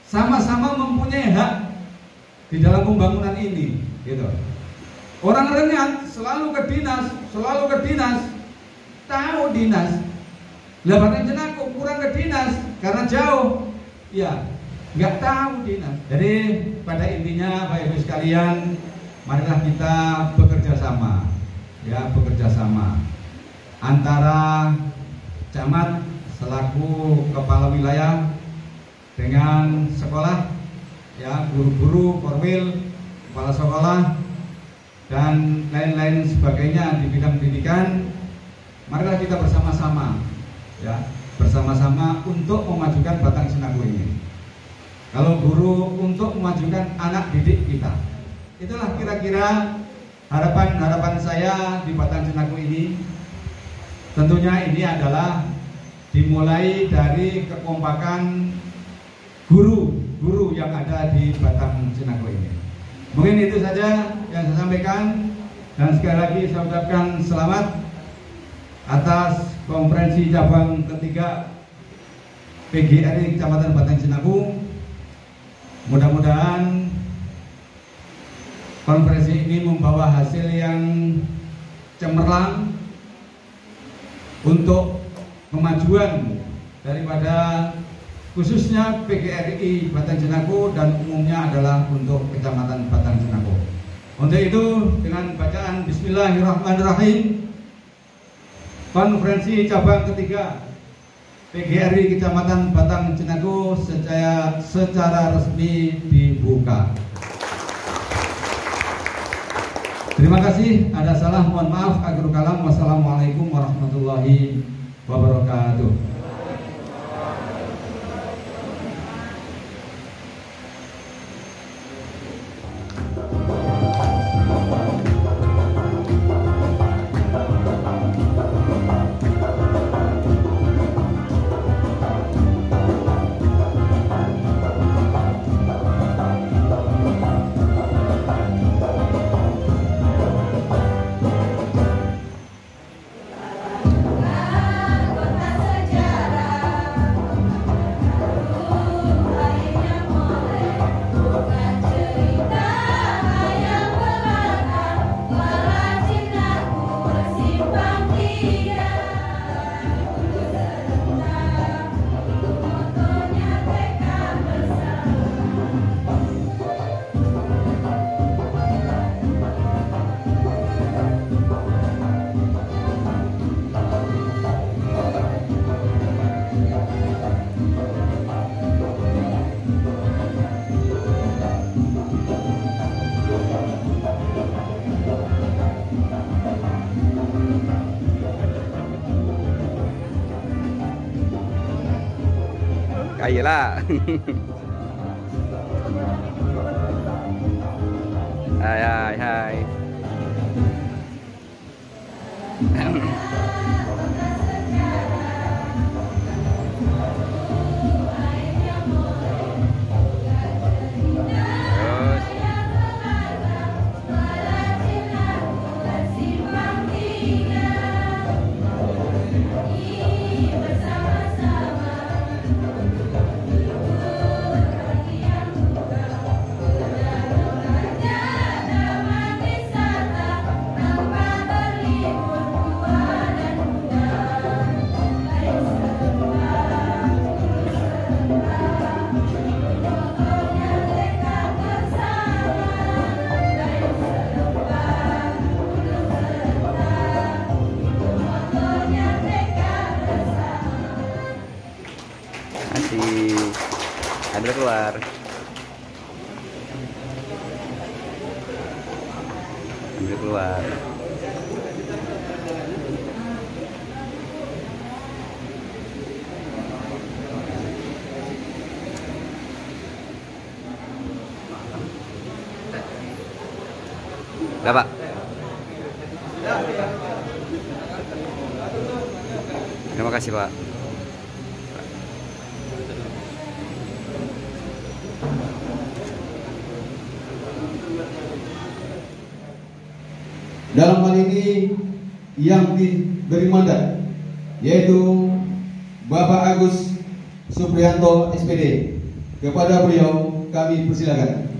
sama-sama mempunyai hak di dalam pembangunan ini, gitu. Orang Renyat selalu ke dinas, tahu dinas. Lah Batang Cinaku kurang ke dinas karena jauh, ya nggak tahu dinas. Jadi pada intinya Bapak Ibu sekalian, marilah kita bekerja sama, ya bekerja sama antara camat selaku kepala wilayah dengan sekolah, ya guru-guru, korwil, kepala sekolah dan lain-lain sebagainya di bidang pendidikan. Marilah kita bersama-sama, ya bersama-sama untuk memajukan Batang Cinaku ini. Kalau guru untuk memajukan anak didik kita. Itulah kira-kira harapan saya di Batang Cinaku ini. Tentunya ini adalah dimulai dari kekompakan guru-guru yang ada di Batang Cinaku ini. Mungkin itu saja yang saya sampaikan, dan sekali lagi saya ucapkan selamat atas konferensi cabang ketiga PGRI Kecamatan Batang Cinaku. Mudah-mudahan konferensi ini membawa hasil yang cemerlang untuk kemajuan daripada khususnya PGRI Batang Cinaku dan umumnya adalah untuk Kecamatan Batang Cinaku. Untuk itu dengan bacaan Bismillahirrahmanirrahim, konferensi cabang ketiga PGRI Kecamatan Batang Cinaku secara resmi dibuka. Terima kasih. Ada salah, mohon maaf. Akhirul kalam. Wassalamualaikum warahmatullahi wabarakatuh. Kota sejarah iyalah. Hai. Ambil keluar. Enggak, Pak. Terima kasih, Pak. Dalam hal ini yang diberi mandat yaitu Bapak Agus Supriyanto SPD. Kepada beliau kami persilakan.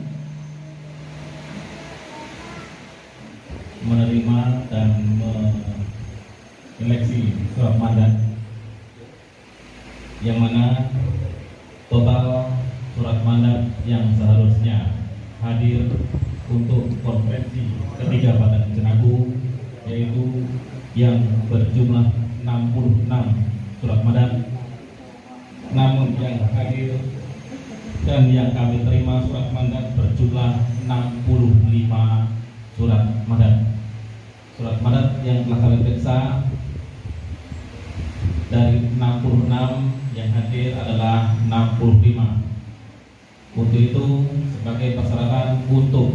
Menerima dan menyeleksi surat mandat yang mana total surat mandat yang seharusnya hadir untuk konferensi ketiga pada Cenaku yaitu yang berjumlah 66 surat mandat, namun yang hadir dan yang kami terima surat mandat berjumlah 65 surat mandat. Surat mandat yang telah kami periksa dari 66 yang hadir adalah 65. Untuk itu sebagai persyaratan untuk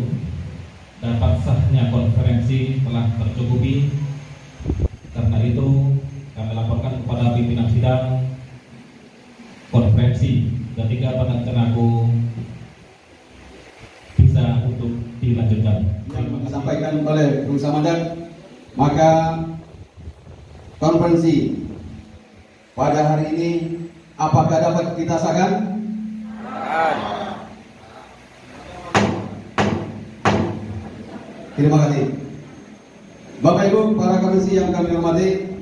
dapat sahnya konferensi telah tercukupi. Karena itu kami laporkan kepada pimpinan sidang konferensi ketiga pada Cenaku bisa untuk dilanjutkan. Yang disampaikan oleh Bung Samandat, maka konferensi pada hari ini apakah dapat kita sahkan? Terima kasih. Bapak Ibu para komisi yang kami hormati,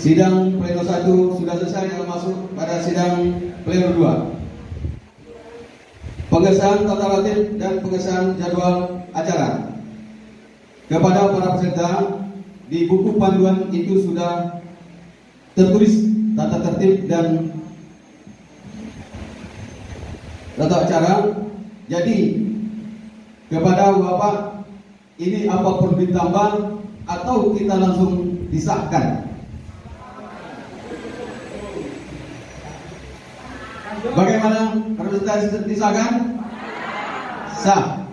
sidang pleno 1 sudah selesai dan masuk pada sidang pleno 2. Pengesahan tata tertib dan pengesahan jadwal acara. Kepada para peserta, di buku panduan itu sudah tertulis tata tertib dan tata acara. Jadi kepada Bapak, ini apa perlu ditambah atau kita langsung disahkan? Bagaimana? Harus disahkan? Sah.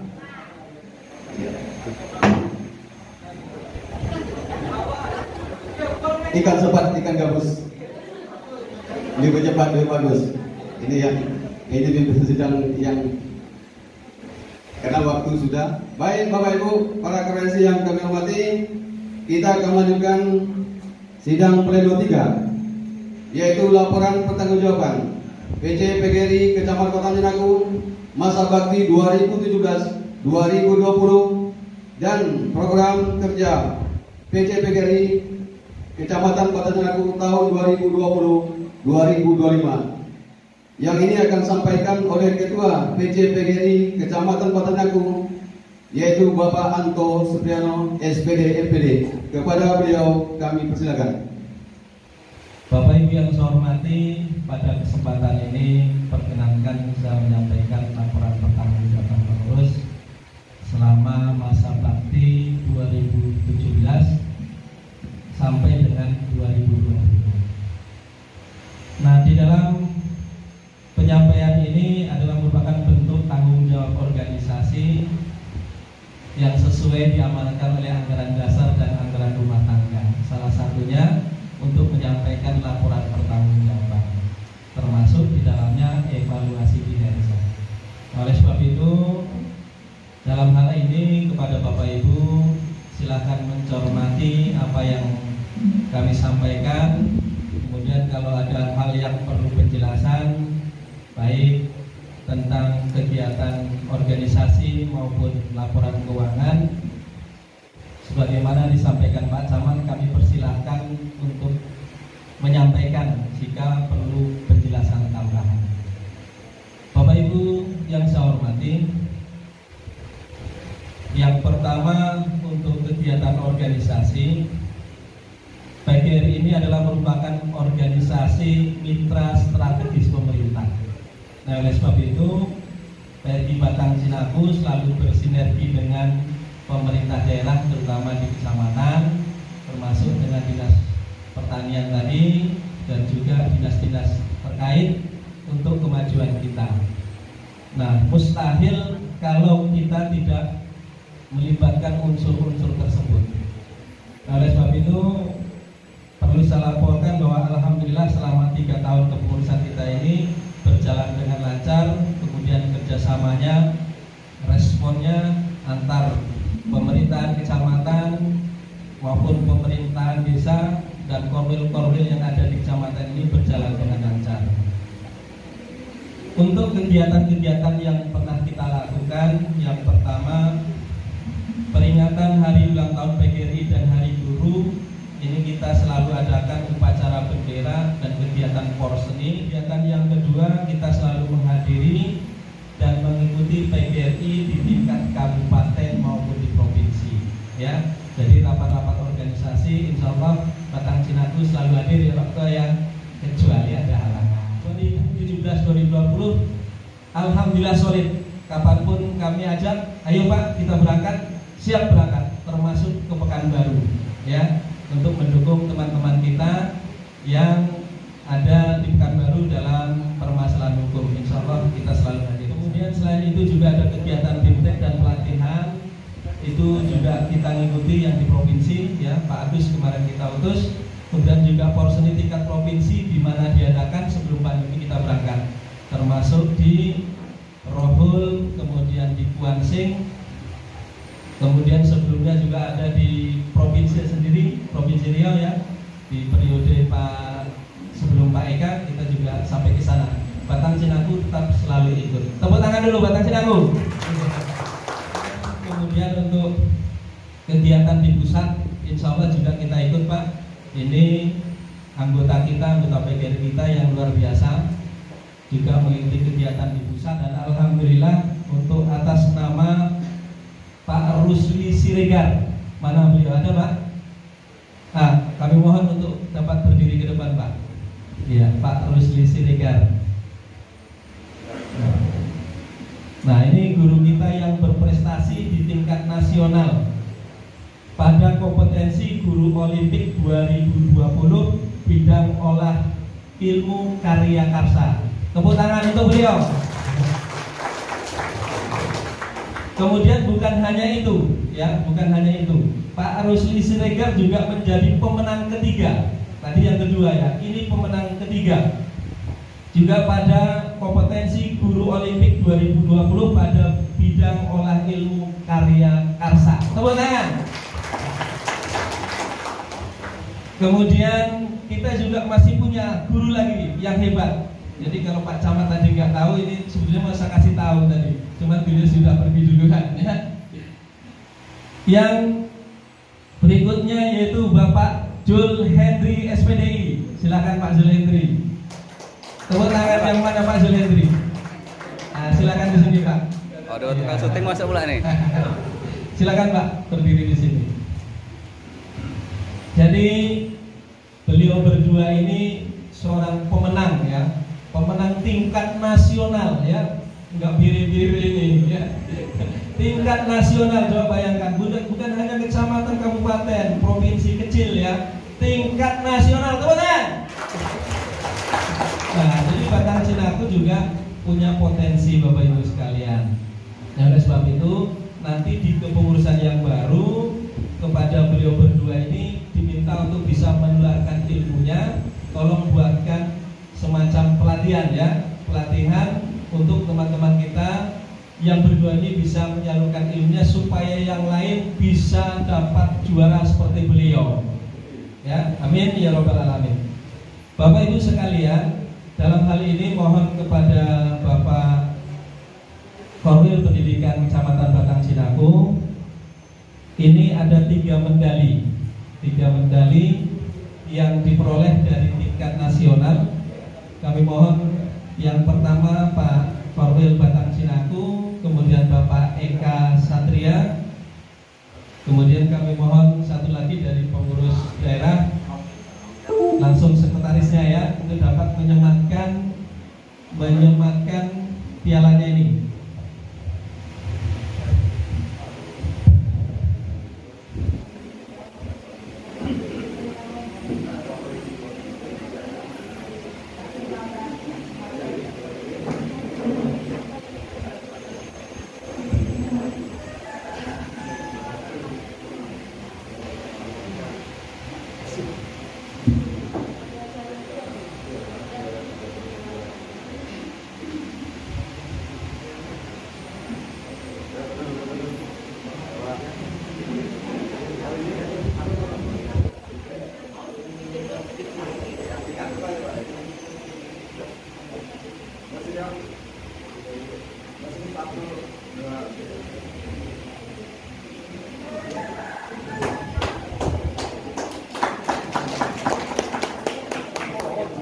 Ikan sepat, ikan gabus. Lebih cepat, lebih bagus. Ini sedang yang karena waktu sudah. Baik Bapak Ibu para konferensi yang kami hormati, kita akan melanjutkan sidang pleno 3, yaitu laporan pertanggungjawaban PC PGRI Kecamatan Kota Cenaku masa bakti 2017-2020 dan program kerja PC PGRI Kecamatan Kota Cenaku tahun 2020-2025. Yang ini akan disampaikan oleh Ketua PC PGRI Kecamatan Kota Cenaku, yaitu Bapak Anto Supriyanto SPD MPD. Kepada beliau kami persilakan. Bapak Ibu yang saya hormati, pada kesempatan ini perkenankan saya menyampaikan laporan pertanggungjawaban pengurus selama masa bakti 2017 sampai dengan 2020. Nah, di dalam sesuai diamanatkan oleh anggaran dasar dan anggaran rumah tangga. Salah satunya untuk menyampaikan laporan pertanggungjawaban, termasuk di dalamnya evaluasi kinerja. Oleh sebab itu, dalam hal ini kepada Bapak Ibu silakan mencermati apa yang kami sampaikan. Kemudian kalau ada hal yang perlu penjelasan, baik tentang kegiatan organisasi maupun laporan keuangan, sebagaimana disampaikan Pak Camat, kami persilahkan untuk menyampaikan jika perlu penjelasan tambahan. Bapak Ibu yang saya hormati, yang pertama untuk kegiatan organisasi, PGRI ini adalah merupakan organisasi mitra strategis pemerintah. Nah, oleh sebab itu PRI Batang Cinaku selalu bersinergi dengan pemerintah daerah, terutama di kecamatan, termasuk dengan dinas pertanian tadi dan juga dinas-dinas terkait untuk kemajuan kita. Nah, mustahil kalau kita tidak melibatkan unsur-unsur tersebut. Nah, oleh sebab itu perlu saya laporkan bahwa alhamdulillah selama 3 tahun kepengurusan kita ini berjalan dengan lancar. Kemudian kerjasamanya, responnya antar pemerintahan kecamatan maupun pemerintahan desa dan korwil-korwil yang ada di kecamatan ini berjalan dengan lancar. Untuk kegiatan-kegiatan yang pernah kita lakukan, yang pertama peringatan hari ulang tahun PGRI dan Hari Guru. Ini kita selalu adakan upacara bendera dan kegiatan porseni. Kegiatan yang kedua, kita selalu menghadiri dan mengikuti PGRI di tingkat kabupaten maupun di provinsi. Ya, jadi rapat-rapat organisasi, insya Allah Batang Cinaku selalu hadir di waktu yang kecuali ada halangan. 2017-2020, alhamdulillah solid. Kapanpun kami ajak, ayo Pak kita berangkat, siap berangkat, termasuk ke Pekanbaru. Ya, untuk mendukung teman-teman kita yang ada di Pekanbaru dalam permasalahan hukum. Insya Allah kita selalu hadir. Kemudian selain itu juga ada kegiatan bimtek dan pelatihan. Itu juga kita ngikuti yang di provinsi, ya Pak Agus kemarin kita utus. Kemudian juga porseni tingkat provinsi di mana diadakan sebelum pandemi kita berangkat, termasuk di Rohul, kemudian di Kuansing. Kemudian sebelumnya juga ada di provinsi sendiri, Provinsi Riau ya. Di periode sebelum Pak Eka kita juga sampai ke sana. Batang Cinaku tetap selalu ikut. Tepuk tangan dulu Batang Cinaku. Kemudian untuk kegiatan di pusat, insya Allah juga kita ikut Pak. Ini anggota kita, anggota PGRI kita yang luar biasa juga mengikuti kegiatan di pusat, dan alhamdulillah untuk atas nama Pak Rusli Siregar, mana beliau ada Pak? Nah, kami mohon untuk dapat berdiri ke depan Pak. Iya, Pak Rusli Siregar. Nah, ini guru kita yang berprestasi di tingkat nasional pada kompetensi guru Olimpik 2020 bidang olah ilmu karya karsa. Tepuk tangan untuk beliau. Kemudian bukan hanya itu, ya, bukan hanya itu. Pak Rusli Siregar juga menjadi pemenang ketiga. Tadi yang kedua ya, ini pemenang ketiga. Juga pada kompetensi guru Olimpik 2020 pada bidang olah ilmu karya karsa. Tepuk tangan. Kemudian kita juga masih punya guru lagi yang hebat. Jadi kalau Pak Camat tadi nggak tahu, ini sebetulnya mau saya kasih tahu tadi. Cuma beliau sudah pergi duluan ya. Yang berikutnya yaitu Bapak Jul Hendri SPDI. Silakan Pak Jul Hendri. Tepuk tangan yang mana Pak Jul Hendri? Nah, silakan di sini Pak. Waduh, tukang syuting masuk pula nih. Silakan Pak, berdiri di sini. Jadi beliau berdua ini seorang pemenang ya, pemenang tingkat nasional ya, nggak biri-biri ini ya, tingkat nasional. Coba bayangkan, bukan hanya kecamatan, kabupaten, provinsi kecil ya, tingkat nasional, teman-teman. Nah, jadi Batang Cinaku juga punya potensi Bapak Ibu sekalian. Nah, oleh sebab itu nanti di kepengurusan yang baru kepada beliau berdua ini diminta untuk bisa menularkan ilmunya. Tolong buatkan semacam pelatihan ya, pelatihan untuk teman-teman kita yang berdua ini bisa menyalurkan ilmunya supaya yang lain bisa dapat juara seperti beliau. Ya, amin ya robbal alamin. Bapak Ibu sekalian, dalam hal ini mohon kepada Bapak Korwil Pendidikan Kecamatan Batang Cinaku, ini ada 3 medali yang diperoleh dari tingkat nasional. Kami mohon yang pertama Pak Korwil Batang Cinaku, kemudian Bapak Eka Satria, kemudian kami mohon satu lagi dari pengurus daerah, langsung sekretarisnya ya, untuk dapat menyematkan pialanya ini.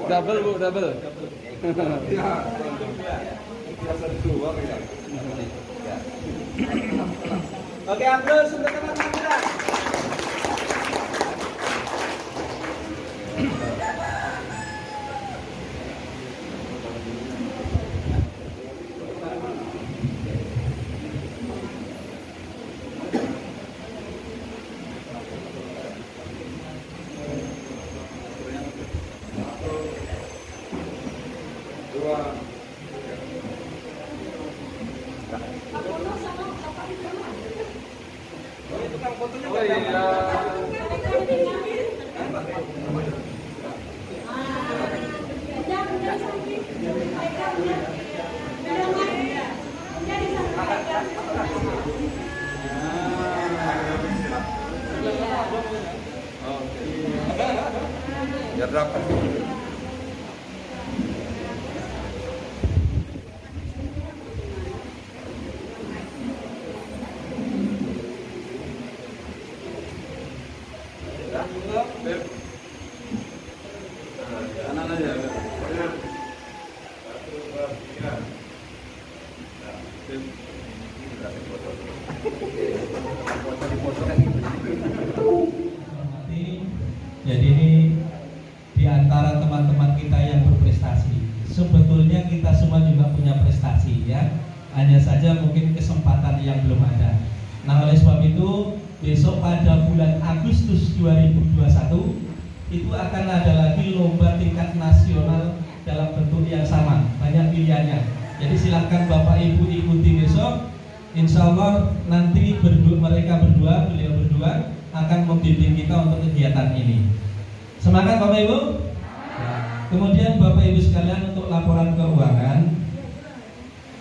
Double Bu, double. Oke, aplaus untuk teman-teman kita. Biar dapat. Jadi ini diantara teman-teman kita yang berprestasi. Sebetulnya kita semua juga punya prestasi ya. Hanya saja mungkin kesempatan yang belum ada. Nah oleh sebab itu besok pada bulan Agustus 2021 itu akan ada lagi lomba tingkat nasional dalam bentuk yang sama. Banyak pilihannya. Jadi silakan Bapak Ibu ikuti besok. Insya Allah nanti mereka berdua, beliau berdua akan membimbing kita untuk kegiatan ini. Semangat Bapak Ibu. Kemudian Bapak Ibu sekalian untuk laporan keuangan.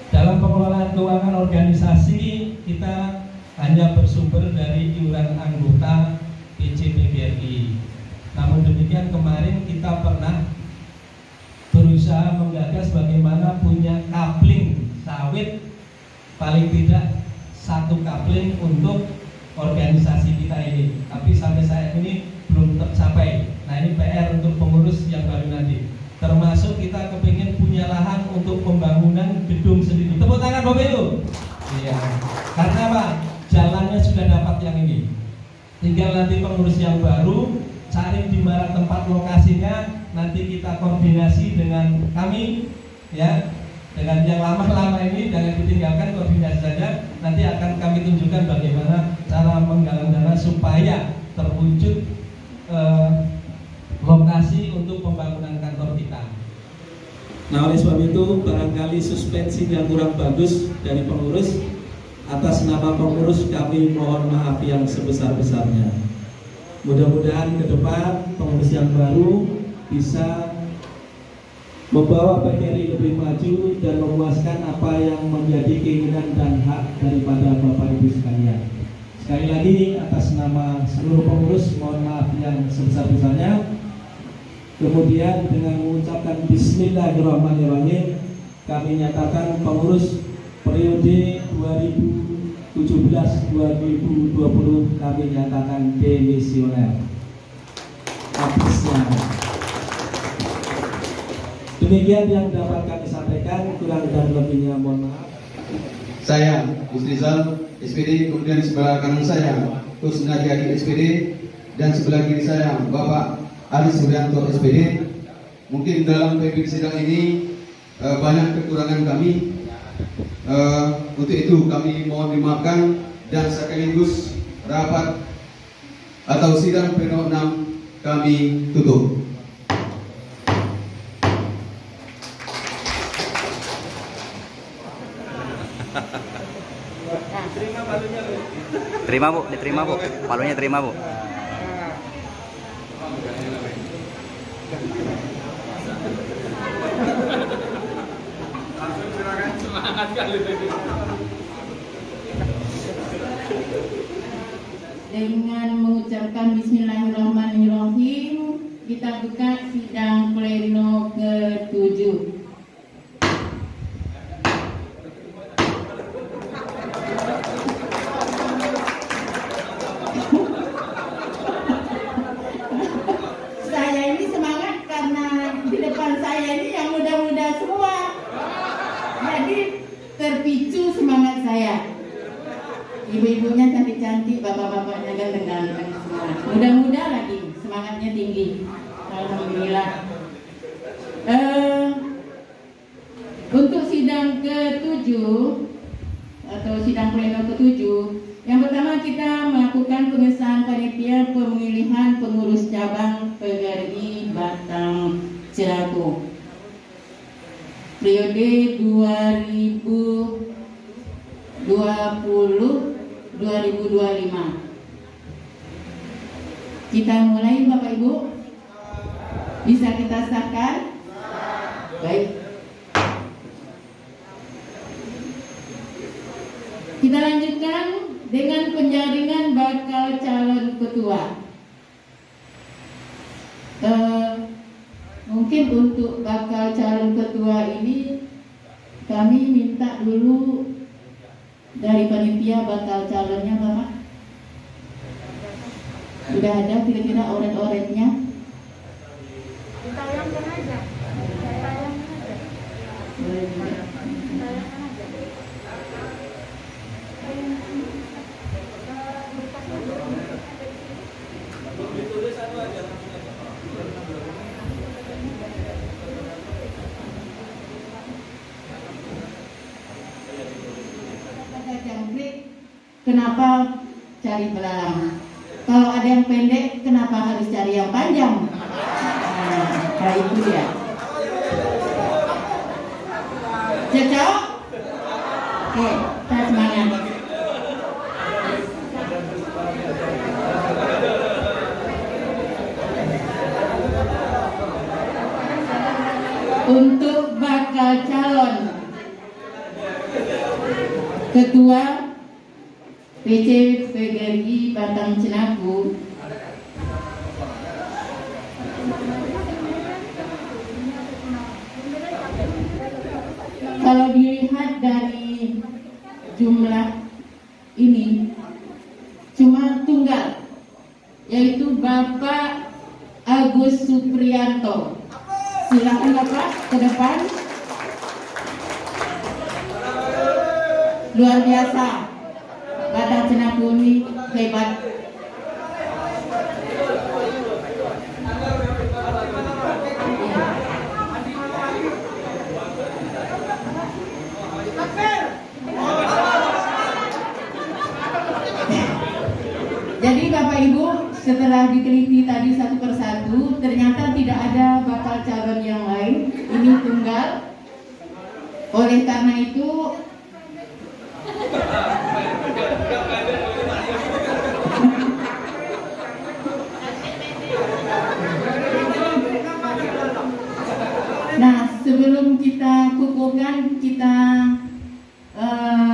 Dalam pengelolaan keuangan organisasi kita hanya bersumber dari iuran anggota PCPGRI. Namun demikian kemarin kita pernah berusaha menggagas bagaimana punya kapling sawit, paling tidak 1 kapling untuk organisasi kita ini. Tapi sampai saat ini belum tercapai. Nah ini PR untuk pengurus yang baru nanti. Termasuk kita kepingin punya lahan untuk pembangunan gedung sendiri. Tepuk tangan Bapak Ibu. Iya. Karena apa? Jalannya sudah dapat yang ini. Tinggal nanti pengurus yang baru cari di mana tempat lokasinya. Nanti kita koordinasi dengan kami, ya. Dengan yang lama-lama ini jangan ditinggalkan, koordinasi saja. Nanti akan kami tunjukkan bagaimana cara menggalang dana supaya terwujud lokasi untuk pembangunan kantor kita. Nah oleh sebab itu barangkali suspensi yang kurang bagus dari pengurus atas nama pengurus kami mohon maaf yang sebesar-besarnya. Mudah-mudahan ke depan pengurus yang baru bisa membawa PGRI lebih maju dan memuaskan apa yang menjadi keinginan dan hak daripada Bapak Ibu sekalian. Sekali lagi atas nama seluruh pengurus mohon maaf yang sebesar-besarnya. Kemudian dengan mengucapkan Bismillahirrahmanirrahim, kami nyatakan pengurus periode 2017-2020 kami nyatakan demisioner. Atasnya. Demikian yang dapat kami sampaikan, kurang dan lebihnya mohon maaf. Saya Gus Rizal SPD, kemudian sebelah kanan saya Gus Najiadi SPD, dan sebelah kiri saya Bapak Ali Suryanto SPD. Mungkin dalam PPD sidang ini banyak kekurangan kami. Untuk itu kami mohon dimaafkan dan sekaligus rapat atau sidang pleno 6 kami tutup. Terima Bu, diterima Bu, palunya terima Bu. Semangat kali ini. Dengan mengucapkan Bismillahirrahmanirrahim, kita buka sidang pleno ke-7. Saya ini semangat karena di depan saya ini yang muda-muda semua. Jadi terpicu semangat saya. Ibu-ibunya cantik-cantik, bapak-bapaknya ganteng-ganteng semua. Muda-muda lagi, semangatnya tinggi. Alhamdulillah. Untuk sidang ke-7 atau sidang pleno ke-7, yang pertama kita melakukan pengesahan panitia pemilihan pengurus cabang PGRI Batang Cerakung periode 2020-2025. Kita mulai Bapak Ibu. Bisa kita sahkan? Baik. Kita lanjutkan dengan penjaringan bakal calon ketua. Mungkin untuk bakal calon ketua ini kami minta dulu dari panitia bakal calonnya Bapak. Sudah ada kira-kira oret-oretnya? Tayangkan aja. Boleh juga. Kenapa cari belalang? Kalau ada yang pendek, kenapa harus cari yang panjang? Nah itu dia. Cocok? Oke, kita semangat. Untuk bakal calon ketua PC PGRI Batang Cenaku, kalau dilihat dari jumlah ini cuma tunggal, yaitu Bapak Agus Supriyanto. Silakan Bapak ke depan. Luar biasa. Batang Cenaku ini hebat. Jadi Bapak Ibu, setelah diteliti tadi satu persatu, ternyata tidak ada bakal calon yang lain. Ini tunggal. Oleh karena itu Nah, sebelum kita kukuhkan, kita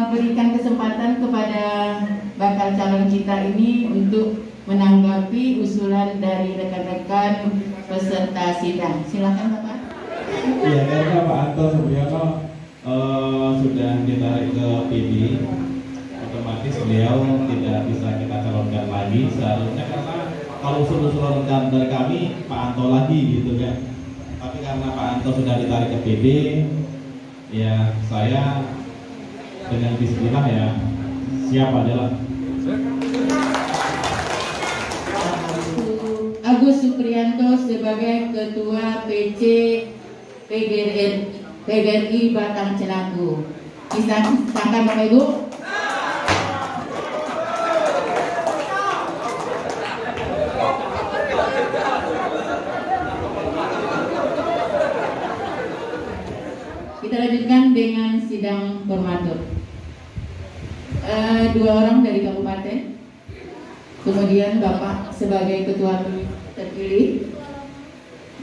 berikan kesempatan kepada bakal calon kita ini untuk menanggapi usulan dari rekan-rekan peserta sidang. Silakan Bapak. Ya, karena Pak Anto Supriyono sudah ditarik ke PD, otomatis beliau tidak bisa kita calonkan lagi seharusnya, karena kalau usul-usul dari kami Pak Anto lagi gitu kan. Tapi karena Pak Anto sudah ditarik ke PD, ya saya dengan bismillah ya siap adalah. Agus Supriyanto sebagai Ketua PC PGRI Batang Cenaku. Silakan Bapak Ibu. Kita lanjutkan dengan sidang formatur. 2 orang dari kabupaten, kemudian Bapak sebagai ketua terpilih,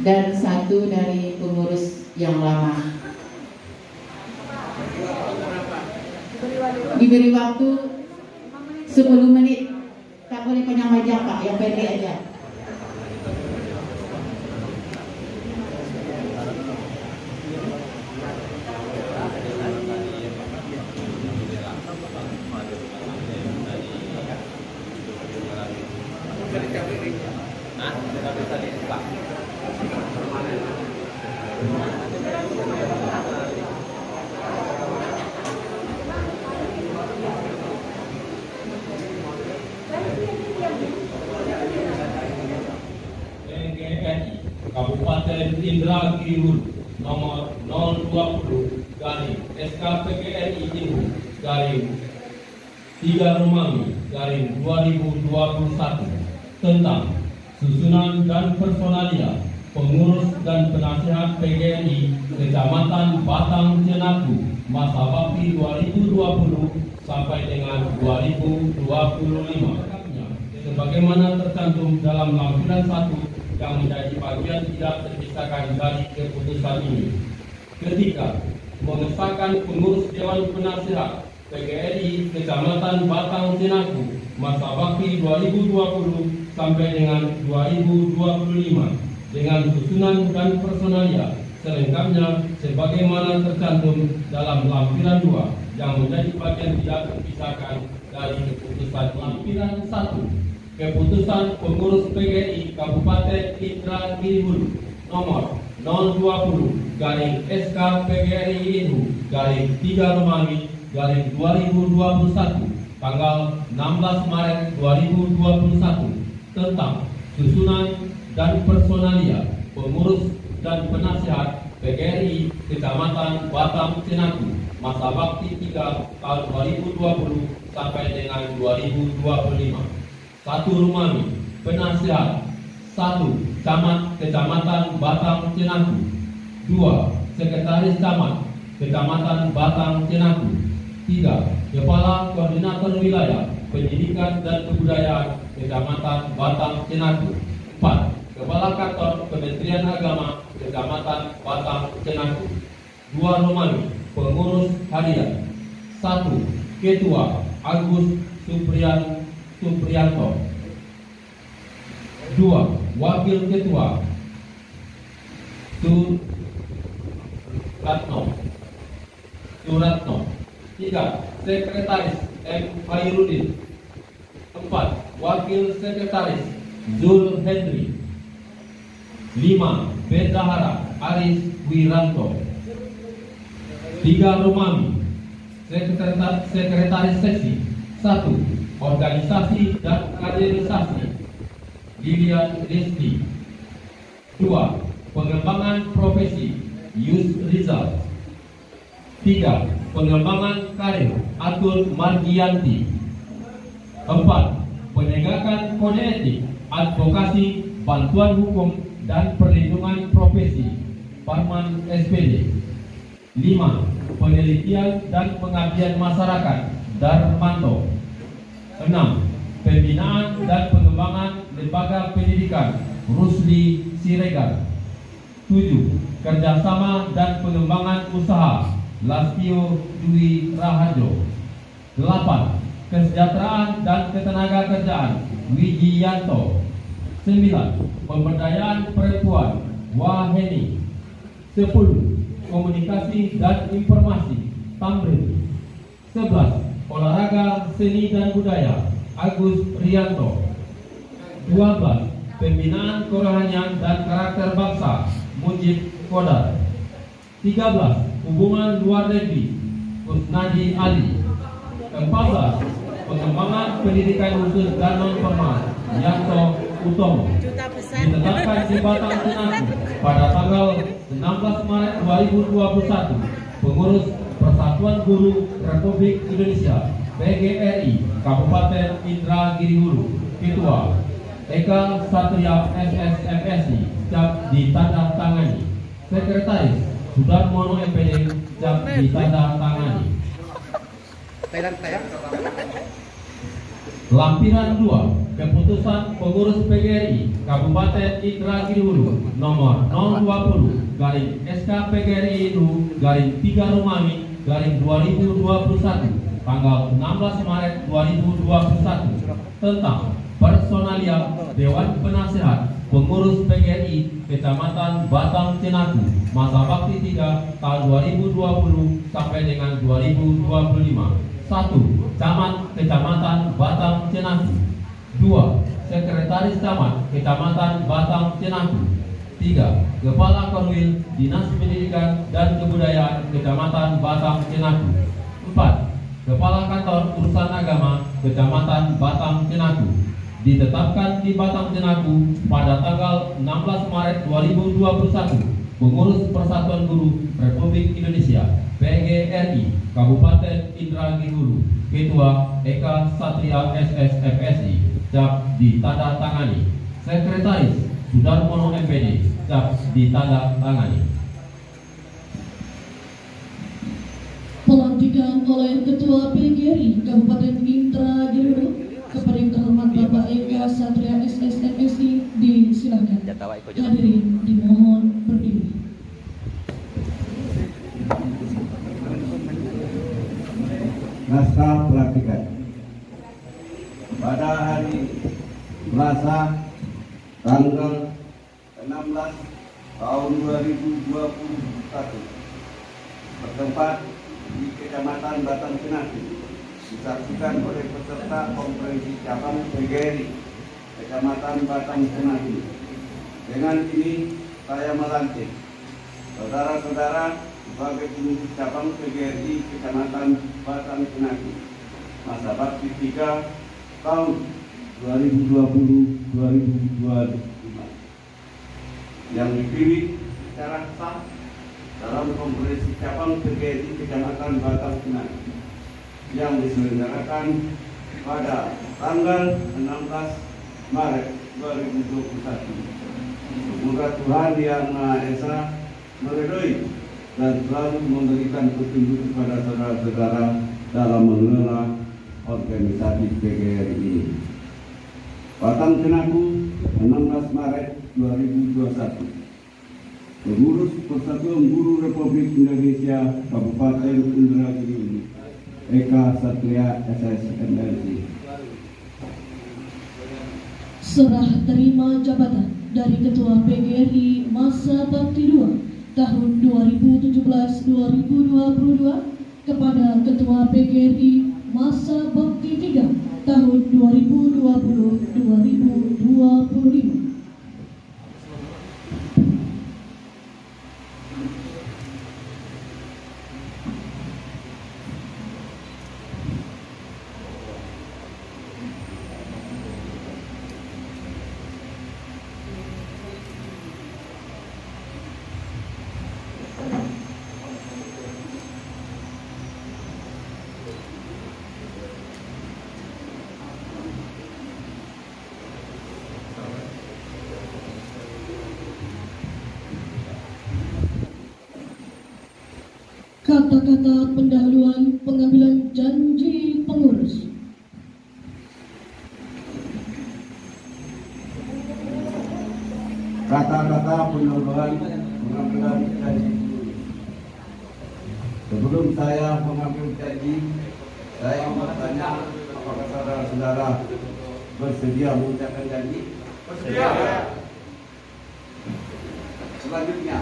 dan 1 dari pengurus yang lama. Diberi waktu 10 menit, tak boleh panjang-panjang Pak, yang pendek aja. Kabupaten Indragiri Hulu nomor 020/SKPGRI Inhu garing 3 Romawi garing 2021 tentang susunan dan personalia pengurus dan penasihat PGRI Kecamatan Batang Cenaku masa bakti 2020 sampai dengan 2025 sebagaimana tercantum dalam lampiran 1 yang menjadi bagian tidak terpisahkan dari keputusan ini. Ketika mengesahkan pengurus Dewan Penasihat PGRI Kecamatan Batang Cenaku masa bakti 2020 sampai dengan 2025 dengan susunan dan personalia selengkapnya sebagaimana tercantum dalam lampiran 2 yang menjadi bagian tidak terpisahkan dari keputusan lampiran 1. Keputusan pengurus PGRI Kabupaten Indragiri Hulu nomor 020/SK-PGRI Inhu garing 3 Romawi garing 2021 tanggal 16 Maret 2021 tentang susunan dan personalia pengurus dan penasihat PGRI Kecamatan Batang Cenaku masa bakti 3 tahun 2020 sampai dengan 2025. 1 Romawi penasihat, 1 Camat Kecamatan Batang Cenaku, 2 Sekretaris Camat Kecamatan Batang Cenaku, 3 Kepala Koordinator Wilayah Pendidikan dan Kebudayaan Kecamatan Batang Cenaku, 4 Kepala Kantor Kementerian Agama Kecamatan Batang Cenaku. 2 Romawi pengurus harian, 1 Ketua Agus Supriyanto, 2 Wakil Ketua Suratno, 3 Sekretaris M. Hairudin, 4 Wakil Sekretaris Zul Henry, 5 Bendahara Aris Wiranto, 3 Romawi Sekretaris Seksi 1 Organisasi dan Kaderisasi Lilian Rizky, 2 Pengembangan Profesi Yus Rizal, 3 Pengembangan Karir Atul Margianti, 4 Penegakan Kode Etik Advokasi Bantuan Hukum dan Perlindungan Profesi Parman SPD, 5 Penelitian dan Pengabdian Masyarakat Darmanto. 6. Pembinaan dan pengembangan lembaga pendidikan Rusli Siregar. 7. Kerjasama dan pengembangan usaha Lastio Dwi Raharjo. 8. Kesejahteraan dan ketenaga kerjaan Wijiyanto. 9. Pemberdayaan perempuan Waheni. 10. Komunikasi dan informasi Tamrin. 11. Olahraga, seni dan budaya Agus Rianto. 12. Pembinaan kerohanian dan karakter bangsa Mujib Kodar. 13. Hubungan luar negeri Kusnadi Ali. 14. Pengembangan pendidikan khusus dan non formal Yanto Utomo. Ditetapkan di Batang Senaku pada tanggal 16 Maret 2021. Pengurus Persatuan Guru Republik Indonesia PGRI Kabupaten Indragiri Hulu. Ketua Eka Satria SSMSI cap ditandatangani. Sekretaris Sudarmono MPD cap ditandatangani. Lampiran 2 Keputusan Pengurus PGRI Kabupaten Indragiri Hulu nomor 020/SKPGRI-3 Romawi 2021 tanggal 16 Maret 2021 tentang personalia Dewan Penasehat Pengurus PGRI Kecamatan Batang Cenaku masa bakti 3 tahun 2020 sampai dengan 2025. 1. Camat Kecamatan Batang Cenaku. 2. Sekretaris Camat Kecamatan Batang Cenaku. 3. Kepala Korwil Dinas Pendidikan dan Kebudayaan Kecamatan Batang Cenaku. 4. Kepala Kantor Urusan Agama Kecamatan Batang Cenaku. Ditetapkan di Batang Cenaku pada tanggal 16 Maret 2021. Pengurus Persatuan Guru Republik Indonesia PGRI Kabupaten Indragiri Hulu. Ketua Eka Satria SSMSI cap ditandatangani. Sekretaris Sudarmono MPD cap ditandatangani. Pelantikan oleh Ketua PGRI Kabupaten Indragiri Hulu kepada yang terhormat Bapak Eka Satria SSMSI disilakan. Hadirin dimohon berdiri. Naskah pelantikan. Pada hari Selasa tanggal 16 tahun 2021 bertempat di Kecamatan Batang Cenaku disaksikan oleh peserta konferensi cabang PGRI Kecamatan Batang Cenaku. Dengan ini saya melantik saudara-saudara sebagai pengurus cabang PGRI Kecamatan Batang Cenaku masa bakti 3 tahun 2020-2025 yang dipilih secara sah dalam konferensi cabang PGRI Kecamatan Batang Cenaku yang diselenggarakan pada tanggal 16 Maret 2021. Semoga Tuhan Yang Maha Esa meridhoi dan selalu memberikan petunjuk kepada saudara-saudara dalam mengelola organisasi PGRI ini. Batang Cenaku 16 Maret 2021. Pengurus Persatuan Guru Republik Indonesia Kabupaten Indragiri Hulu Eka Satria SSMSI. Serah terima jabatan dari Ketua PGRI masa bakti 2 tahun 2017-2022 kepada Ketua PGRI masa bakti 3 tahun 2020-2025. Kata-kata pendahuluan pengambilan janji kata-kata penyodohan pengambilan janji. Sebelum saya mengambil janji, saya mau bertanya, apakah saudara-saudara bersedia mengucapkan janji? Bersedia. Selanjutnya,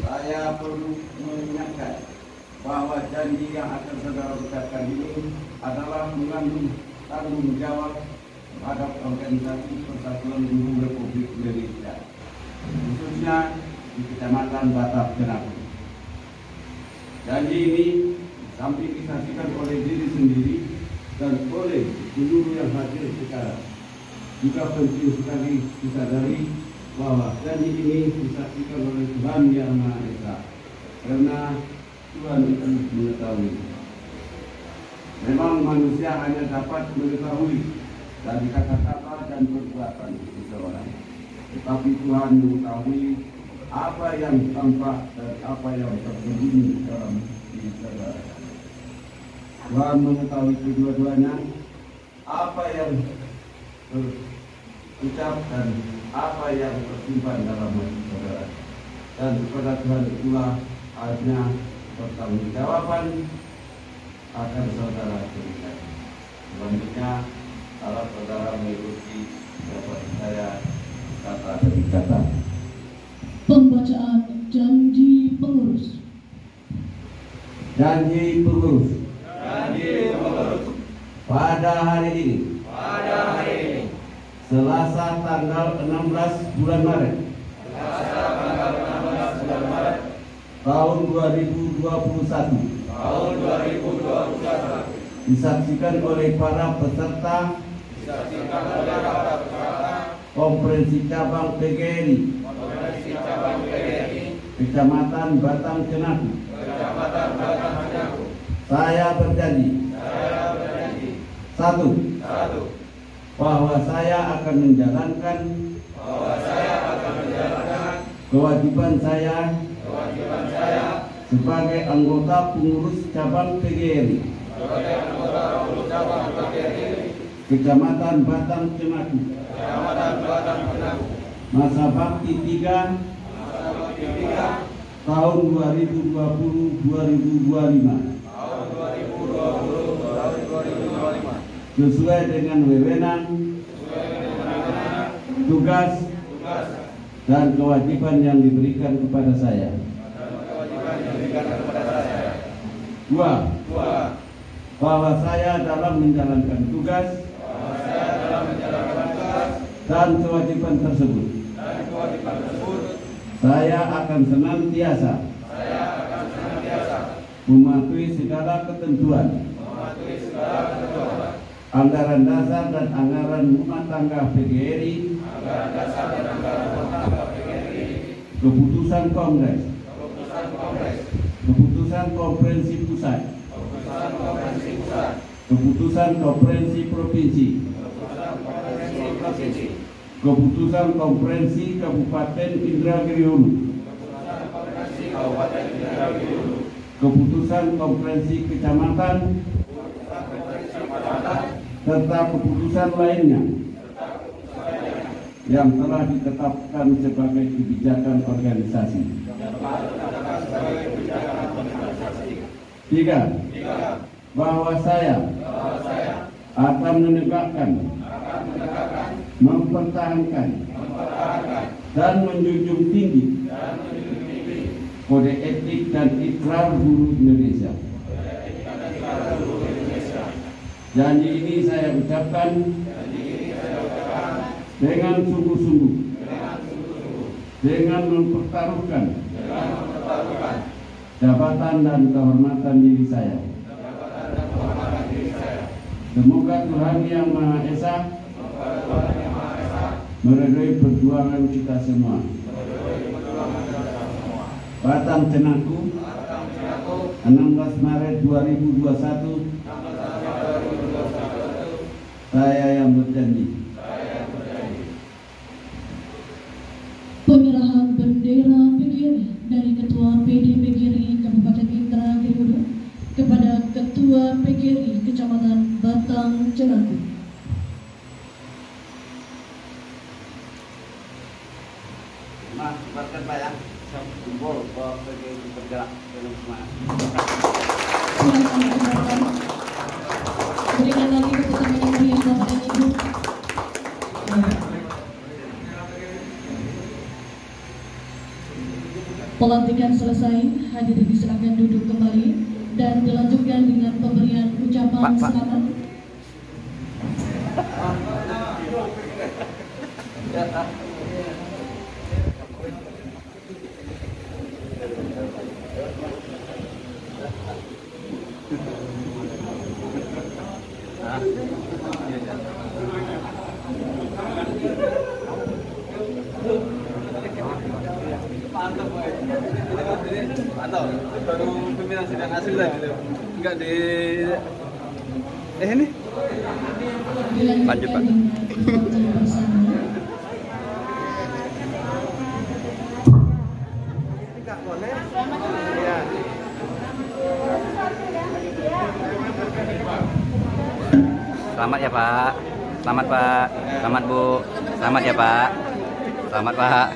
saya perlu mengingatkan bahwa janji yang akan saudara ucapkan ini adalah mengandung tanggung jawab terhadap organisasi Persatuan Guru Republik Indonesia, khususnya di Kecamatan Batak Cenaku. Janji ini sambil disaksikan oleh diri sendiri dan oleh seluruh yang hadir sekarang. Juga penting sekali disadari bahwa janji ini disaksikan oleh Tuhan Yang Maha Esa, karena Tuhan itu mengetahui. Memang manusia hanya dapat mengetahui dari kata-kata dan perbuatan seseorang, tetapi Tuhan mengetahui apa yang tampak dan apa yang tersembunyi dalam diri saudara. Tuhan mengetahui kedua-duanya, apa yang terucap dan apa yang tersimpan dalam hati saudara. Dan kepada Tuhan itulah hanya pertanggungjawaban akan saudara berikan. Selanjutnya, kalau saudara mengikuti seperti saya kata demi kata. Pembacaan janji pengurus. Janji pengurus. Janji pengurus. Pada hari ini. Pada hari ini. Selasa tanggal 16 bulan Maret. Selasa tanggal 16 bulan Maret. Tahun 2021. Tahun 2021. Disaksikan oleh para peserta. Disaksikan oleh para peserta. Konferensi cabang PGRI. Konferensi cabang PGRI. Kecamatan Batang Cenaku. Kecamatan Batang Cenaku. Saya berjanji. Saya berjanji. Satu. Bahwa saya akan menjalankan. Kewajiban saya. Sebagai anggota pengurus cabang PGRI. Kecamatan Batang Cenaku. Masa bakti 3 tahun 2020-2025. Sesuai dengan wewenang, tugas, dan kewajiban yang diberikan kepada saya. 2. Bahwa saya dalam menjalankan tugas dan kewajiban tersebut, saya akan senantiasa mematuhi segala ketentuan anggaran dasar dan anggaran rumah tangga PGRI, keputusan Kongres, keputusan Konferensi Pusat, keputusan Konferensi Provinsi, keputusan Konferensi Kabupaten Indragiri Hulu, keputusan Konferensi Kecamatan, serta keputusan lainnya yang telah ditetapkan sebagai kebijakan organisasi. 3. Bahwa saya akan menegakkan, mempertahankan, dan menjunjung tinggi kode etik dan ikrar guru Indonesia. Janji ini saya ucapkan dengan sungguh-sungguh, dengan mempertaruhkan jabatan dan kehormatan diri saya. Semoga Tuhan Yang Maha Esa meridhoi perjuangan kita semua. Batang Cenaku, 16 Maret 2021. Saya yang berjanji. Penyerahan bendera PGRI dari Ketua PD PGRI Kabupaten Indragiri Hulu kepada Ketua PGRI Kecamatan Batang Cenaku. Mas, buatkan Pak ya. Simbol bahwa PGRI bergerak dalam semangat. Berikan lagi keputusan yang meriah Bapak dan Ibu. Pelantikan selesai, hadirin disilakan duduk kembali dan dilanjutkan dengan pemberian ucapan selamat. Mantap, baru pimpinan sidang asli lah gitu. Enggak di ini. Lanjut Pak. Selamat ya Pak. Selamat Pak. Selamat Bu. Selamat ya Pak. Selamat Pak.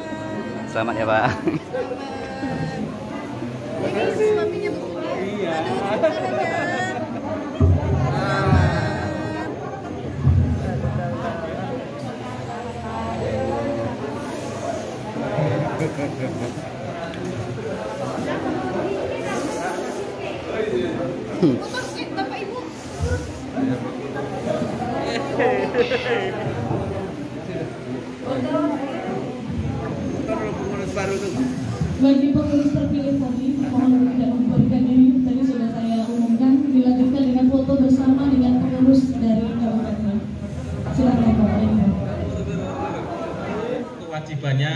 Selamat ya Pak. Ini suaminya Bu. Iya. Bapak Ibu. Bagi pengurus terpilih tadi, mohon tidak memberikan diri. Tadi sudah saya umumkan. Dilanjutkan dengan foto bersama dengan pengurus dari kabupaten. Silakan Bapak Ibu. Kewajibannya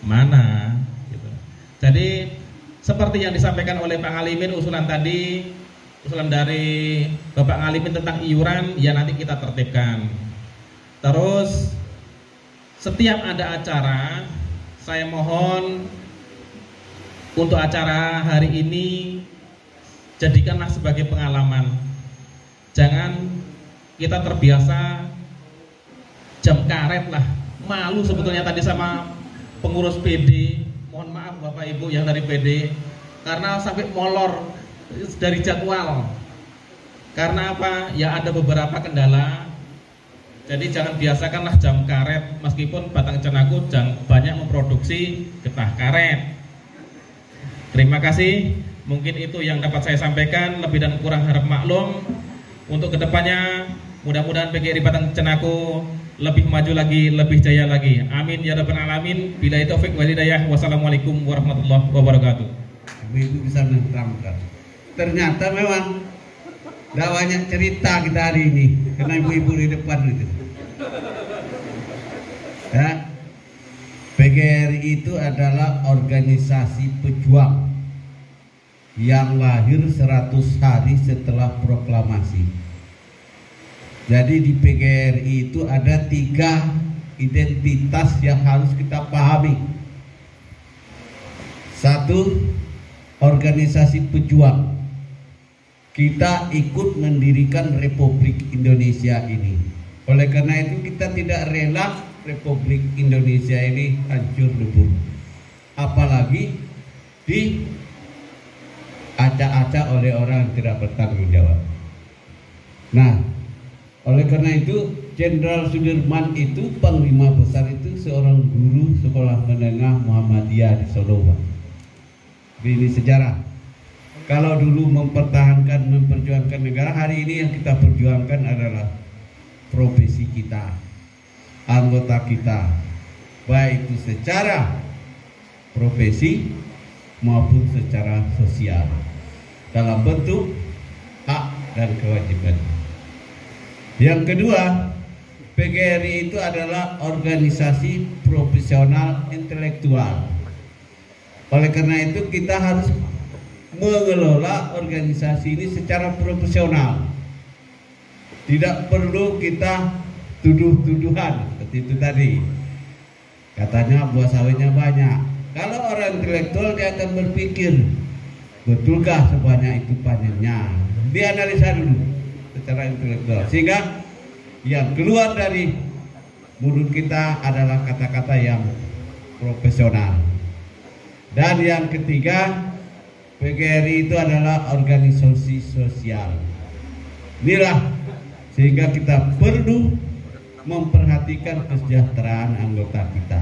mana? Gitu. Jadi seperti yang disampaikan oleh Pak Ngalimin, usulan tadi, usulan dari Bapak Ngalimin tentang iuran, ya nanti kita tertibkan. Terus setiap ada acara, saya mohon untuk acara hari ini jadikanlah sebagai pengalaman. Jangan kita terbiasa jam karet lah. Malu sebetulnya tadi sama pengurus PD. Mohon maaf Bapak Ibu yang dari PD, karena sampai molor dari jadwal. Karena apa? Ya ada beberapa kendala. Jadi jangan biasakanlah jam karet, meskipun Batang Cenaku banyak memproduksi getah karet. Terima kasih. Mungkin itu yang dapat saya sampaikan. Lebih dan kurang harap maklum. Untuk kedepannya, mudah-mudahan PGRI Batang Cenaku lebih maju lagi, lebih jaya lagi. Amin ya rabbal alamin. Billahi taufik wal hidayah. Wassalamualaikum warahmatullahi wabarakatuh. Ibu bisa menerangkan. Ternyata memang tidak banyak cerita kita hari ini, karena ibu-ibu di depan itu. Ya, PGRI itu adalah organisasi pejuang yang lahir 100 hari setelah proklamasi. Jadi di PGRI itu ada 3 identitas yang harus kita pahami. 1, organisasi pejuang. Kita ikut mendirikan Republik Indonesia ini. Oleh karena itu kita tidak rela Republik Indonesia ini hancur lebur. Apalagi diacak-acak oleh orang yang tidak bertanggung jawab. Nah, oleh karena itu Jenderal Sudirman itu panglima besar itu seorang guru sekolah menengah Muhammadiyah di Solo. Ini sejarah. Kalau dulu mempertahankan, memperjuangkan negara, hari ini yang kita perjuangkan adalah profesi kita, anggota kita, baik itu secara profesi maupun secara sosial, dalam bentuk hak dan kewajiban. Yang kedua, PGRI itu adalah organisasi profesional intelektual. Oleh karena itu kita harus mengelola organisasi ini secara profesional. Tidak perlu kita tuduh-tuduhan seperti itu tadi. Katanya buah sawitnya banyak. Kalau orang intelektual dia akan berpikir, betulkah sebanyak itu panennya? Dianalisa dulu secara intelektual. Sehingga yang keluar dari mulut kita adalah kata-kata yang profesional. Dan yang ketiga, PGRI itu adalah organisasi sosial. Inilah sehingga kita perlu memperhatikan kesejahteraan anggota kita.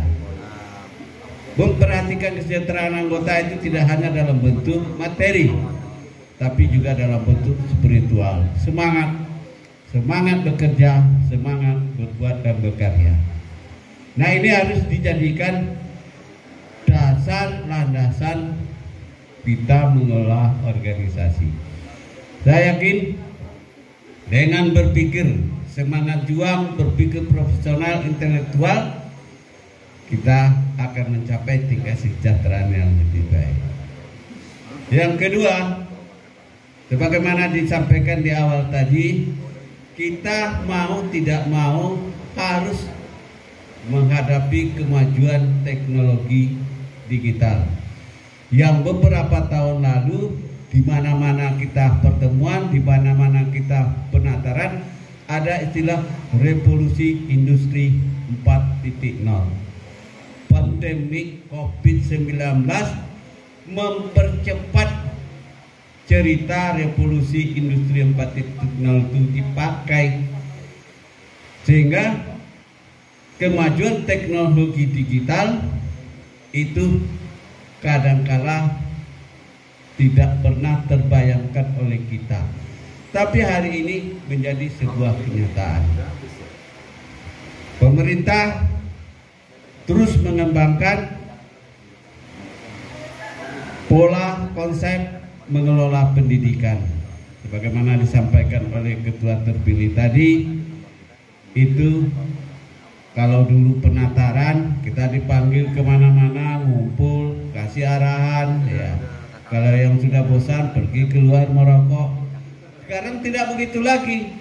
Memperhatikan kesejahteraan anggota itu tidak hanya dalam bentuk materi, tapi juga dalam bentuk spiritual. Semangat bekerja, semangat berbuat dan berkarya. Nah, ini harus dijadikan dasar landasan kita mengelola organisasi. Saya yakin dengan berpikir semangat juang, berpikir profesional, intelektual, kita akan mencapai tingkat kesejahteraan yang lebih baik. Yang kedua, sebagaimana disampaikan di awal tadi, kita mau tidak mau harus menghadapi kemajuan teknologi digital yang beberapa tahun lalu di mana-mana kita pertemuan, di mana-mana kita penataran, ada istilah revolusi industri 4.0. Pandemik COVID-19 mempercepat cerita revolusi industri 4.0 itu dipakai, sehingga kemajuan teknologi digital itu kadangkala tidak pernah terbayangkan oleh kita, tapi hari ini menjadi sebuah kenyataan. Pemerintah terus mengembangkan pola konsep mengelola pendidikan, sebagaimana disampaikan oleh ketua terpilih tadi. Itu kalau dulu penataran kita dipanggil kemana-mana, ngumpul, kasih arahan, ya. Kalau yang sudah bosan pergi keluar merokok. Sekarang tidak begitu lagi.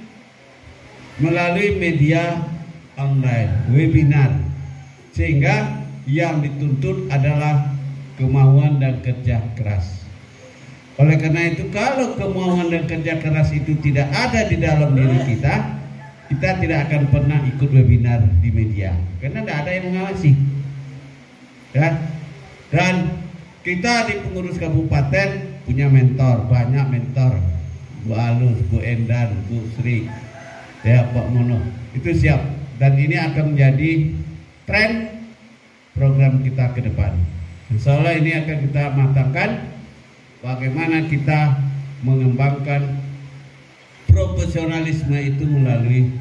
Melalui media online, webinar, sehingga yang dituntut adalah kemauan dan kerja keras. Oleh karena itu, kalau kemauan dan kerja keras itu tidak ada di dalam diri kita, kita tidak akan pernah ikut webinar di media, karena tidak ada yang mengawasi, ya. Dan kita di pengurus kabupaten punya mentor, banyak mentor, Bu Alus, Bu Endan, Bu Sri, ya, Pak Mono, itu siap. Dan ini akan menjadi tren program kita ke depan. Insya Allah ini akan kita matangkan bagaimana kita mengembangkan profesionalisme itu melalui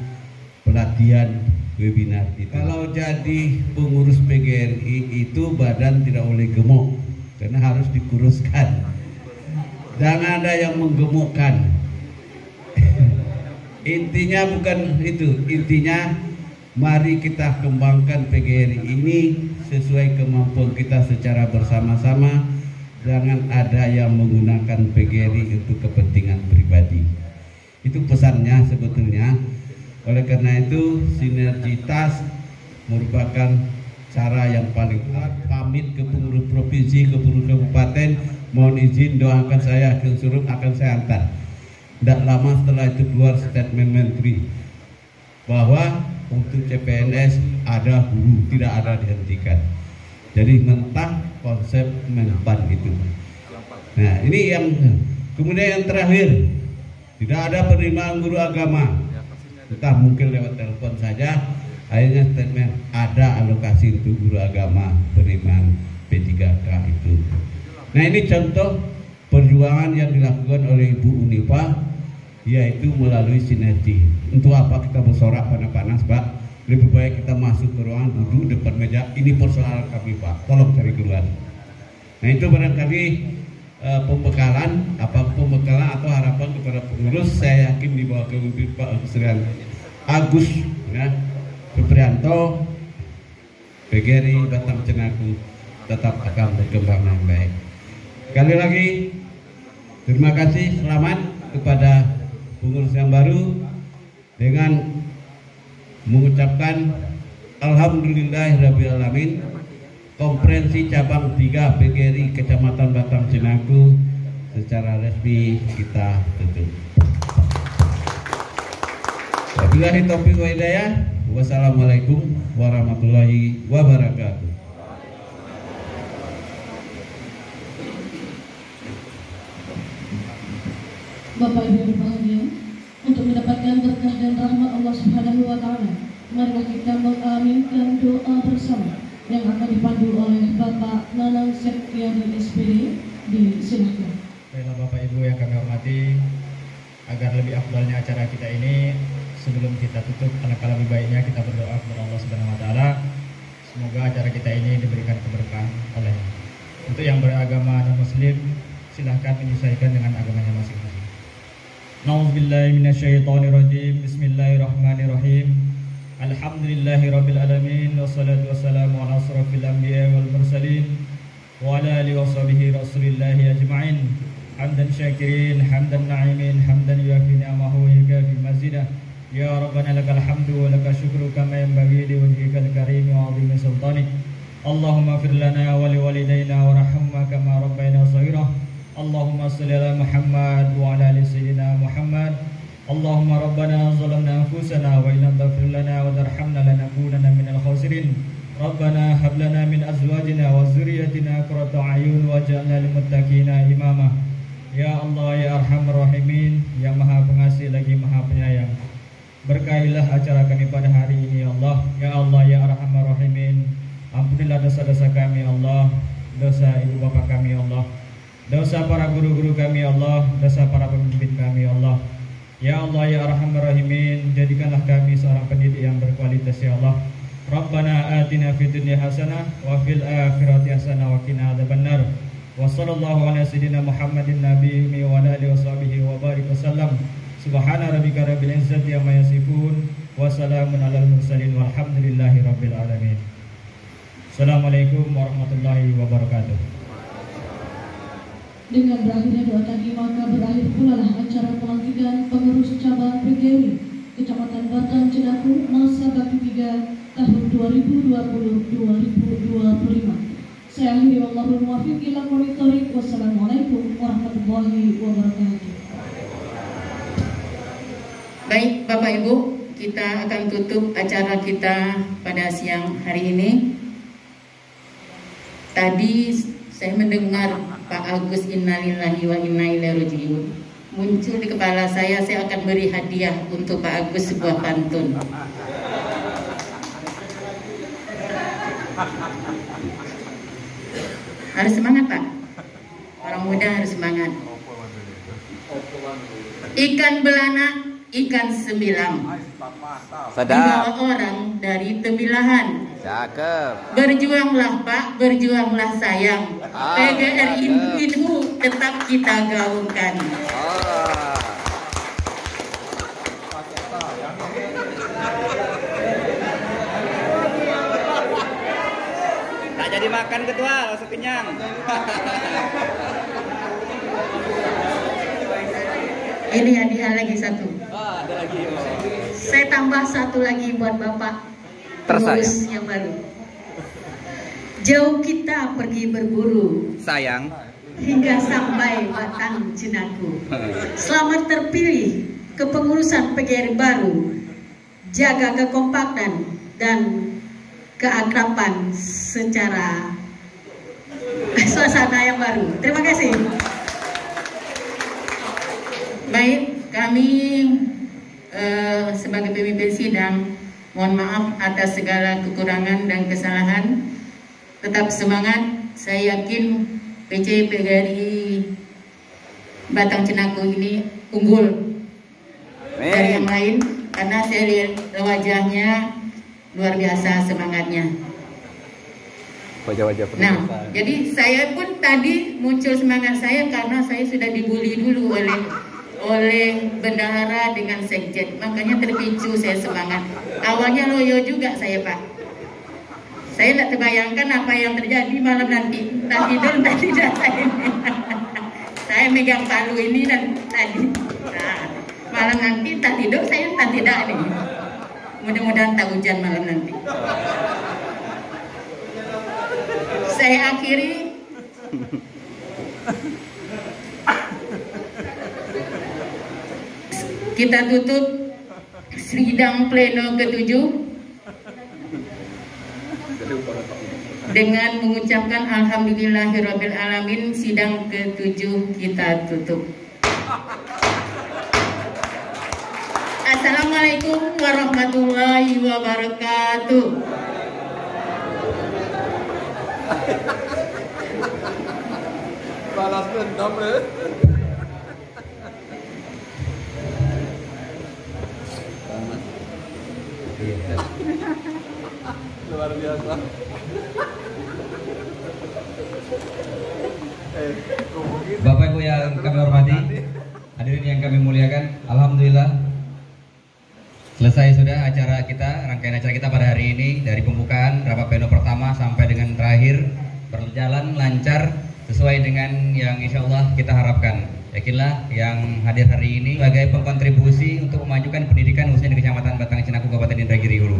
pelatihan webinar itu. Kalau jadi pengurus PGRI itu badan tidak boleh gemuk, karena harus dikuruskan. Jangan ada yang menggemukkan. Intinya bukan itu, intinya mari kita kembangkan PGRI ini sesuai kemampuan kita secara bersama-sama. Jangan ada yang menggunakan PGRI untuk kepentingan pribadi. Itu pesannya sebetulnya. Oleh karena itu, sinergitas merupakan cara yang paling tepat. Pamit ke pengurus provinsi, ke pengurus kabupaten, mohon izin doakan saya ke Surup, akan saya antar. Tidak lama setelah itu keluar statement menteri bahwa untuk CPNS ada guru, tidak ada dihentikan. Jadi mentah konsep Menpan itu. Nah, ini yang kemudian yang terakhir, tidak ada penerimaan guru agama. Entah mungkin lewat telepon saja. Akhirnya statement ada alokasi untuk guru agama penerimaan P3K itu. Nah, ini contoh perjuangan yang dilakukan oleh Ibu Unifa, yaitu melalui sinergi. Untuk apa kita bersorak panas-panas, Pak? Lebih baik kita masuk ke ruangan, duduk depan meja. Ini persoalan kami, Pak, tolong cari keluar. Nah, itu barangkali pembekalan atau harapan kepada pengurus. Saya yakin di bawah kepemimpinan Pak Agus, ya, Suprianto, PGRI Batang Cenaku tetap akan berkembang dengan baik. Sekali lagi terima kasih, selamat kepada pengurus yang baru dengan mengucapkan alhamdulillahirabbil konferensi cabang 3 PGRI Kecamatan Batang Cenaku secara resmi kita tutup. Wabillahi taufiq wa hidayah. Wassalamualaikum warahmatullahi wabarakatuh. Bapak Ibu yang berbahagia, untuk mendapatkan berkah dan rahmat Allah Subhanahu wa taala, marilah kita mengaminkan doa bersama yang akan dipandu oleh Bapak Nanang Septiadi SPD. Disilahkan. Baiklah Bapak Ibu yang kami hormati, agar lebih afdalnya acara kita ini, sebelum kita tutup, alangkah lebih baiknya kita berdoa kepada Allah Subhanahu wa taala. Semoga acara kita ini diberikan keberkahan oleh. Untuk yang beragama non-muslim, silahkan menyesuaikan dengan agamanya masing-masing. Nauzubillahi minasyaitonirrajim. Bismillahirrahmanirrahim. Alhamdulillahirabbil alamin, wassalatu wassalamu ala asrofil anbiya wal mursalin wa ala alihi washabihi rasulillahi ajma'in. Hamdan syakirin, hamdan na'imin, hamdan yuafi ni'amahu wa yukafi mazidah. Ya Rabbana lakal hamdu wa lakal syukru kama yanbaghi li wajhikal karim wa 'azimi sultanik. Allahumma fir lana wa li walidayna warhamna kama rabbayana shaghira. Allahumma shalli ala Muhammad wa ala ali sayyidina Muhammad. Allahumma rabbana zalamna anfusana wa illam taghfir lana wa tarhamna lanakunanna minal khasirin. Rabbana hab lana min azwajina wa dzurriyyatina qurrata a'yun waj'alna lil muttaqina imama. Ya Allah ya Arhamar Rahimin, ya Maha Pengasih lagi Maha Penyayang, berkahilah acara kami pada hari ini ya Allah. Ya Allah ya Arhamar Rahimin, ampunilah dosa-dosa kami ya Allah, dosa ibu bapak kami ya Allah, dosa para guru-guru kami ya Allah, dosa para pemimpin kami ya Allah. Ya Allah ya Arhamar Rahimin, jadikanlah kami seorang pendidik yang berkualitas ya Allah. Rabbana atina fid dunya hasanah wa fil akhirati hasanah wa qina adzabannar. Wa sallallahu ala sayyidina Muhammadin nabiyyi wa ala alihi washabihi wa barik wasallam. Subhana rabbika rabbil izzati amma yasifun wa salamun alal mursalin walhamdulillahi rabbil alamin. Assalamualaikum warahmatullahi wabarakatuh. Dengan berakhirnya doa tadi, maka berakhir pula lah acara pelantikan pengurus cabang PGRI Kecamatan Batang Cenaku masa bakti 3 tahun 2020-2025. Saya akhiri, wallahul muwaffiq ila aqwamit thoriq. Wassalamualaikum warahmatullahi wabarakatuh. Baik Bapak Ibu, kita akan tutup acara kita pada siang hari ini. Tadi saya mendengar Pak Agus innalillahi wa inna ilaihi raji'un muncul di kepala saya akan beri hadiah untuk Pak Agus sebuah pantun. Harus semangat Pak, orang muda harus semangat. Ikan belanak, ikan sembilang, dibawa orang dari Tembilahan. Cakep. Berjuanglah Pak, berjuanglah sayang. PGRI itu tetap kita gaungkan. Tak jadi makan ketua, langsung kenyang. Ini hadiah lagi satu. Ada lagi. Saya tambah satu lagi buat Bapak pengurus yang baru. Jauh kita pergi berburu, sayang, hingga sampai Batang Cenaku. Selamat terpilih kepengurusan PGRI baru. Jaga kekompakan dan keakraban secara suasana yang baru. Terima kasih. Baik, kami sebagai pemimpin sidang mohon maaf atas segala kekurangan dan kesalahan. Tetap semangat. Saya yakin PC PGRI Batang Cenaku ini unggul dari yang lain karena saya lihat wajahnya luar biasa semangatnya. Wajah-wajah Nah, jadi saya pun tadi muncul semangat saya karena saya sudah dibully dulu oleh bendahara dengan sekjen, makanya terpicu saya semangat. Awalnya loyo juga saya Pak. Saya tidak terbayangkan apa yang terjadi malam nanti. Tak tidur, tak tidak saya megang palu ini dan tadi. Nah, malam nanti tak tidur, saya tak tidak nih. Mudah-mudahan tak hujan malam nanti. Saya akhiri. Kita tutup sidang pleno ke-7 dengan mengucapkan alhamdulillahirabbil alamin. Sidang ke-7 kita tutup. Assalamualaikum warahmatullahi wabarakatuh. Balas dendam deh. Luar biasa. Bapak Ibu yang kami hormati, hadirin yang kami muliakan, alhamdulillah selesai sudah acara kita, rangkaian acara kita pada hari ini, dari pembukaan rapat pleno pertama sampai dengan terakhir berjalan lancar sesuai dengan yang insya Allah kita harapkan. Yakinlah yang hadir hari ini sebagai pengkontribusi untuk memajukan pendidikan khususnya di Kecamatan Batang Cinaku, Kabupaten Indragiri Hulu.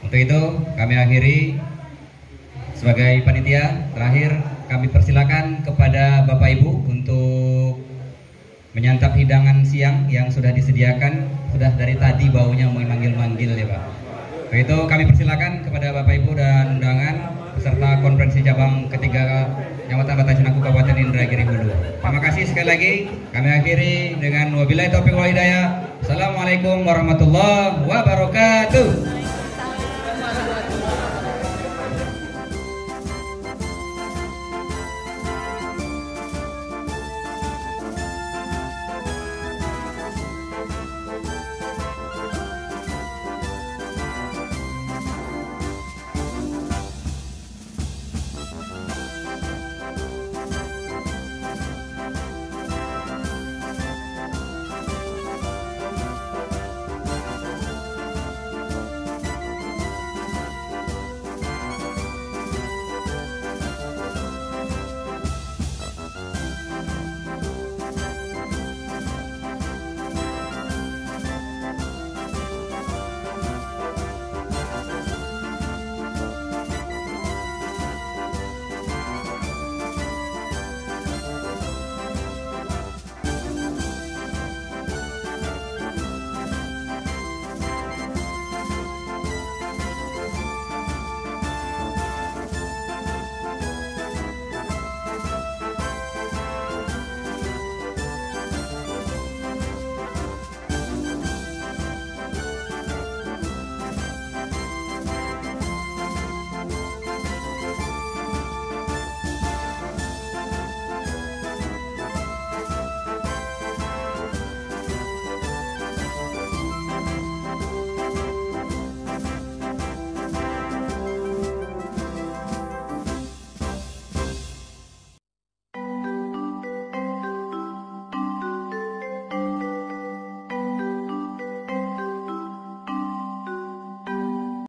Untuk itu kami akhiri sebagai panitia. Terakhir kami persilakan kepada Bapak Ibu untuk menyantap hidangan siang yang sudah disediakan. Sudah dari tadi baunya memanggil-manggil ya Pak. Untuk itu kami persilakan kepada Bapak Ibu dan undangan peserta konferensi cabang ketiga Kecamatan Batang Cinaku, Kabupaten Indragiri Hulu. Terima kasih sekali lagi. Kami akhiri dengan wabillahi taufiq wal hidayah. Assalamualaikum warahmatullahi wabarakatuh.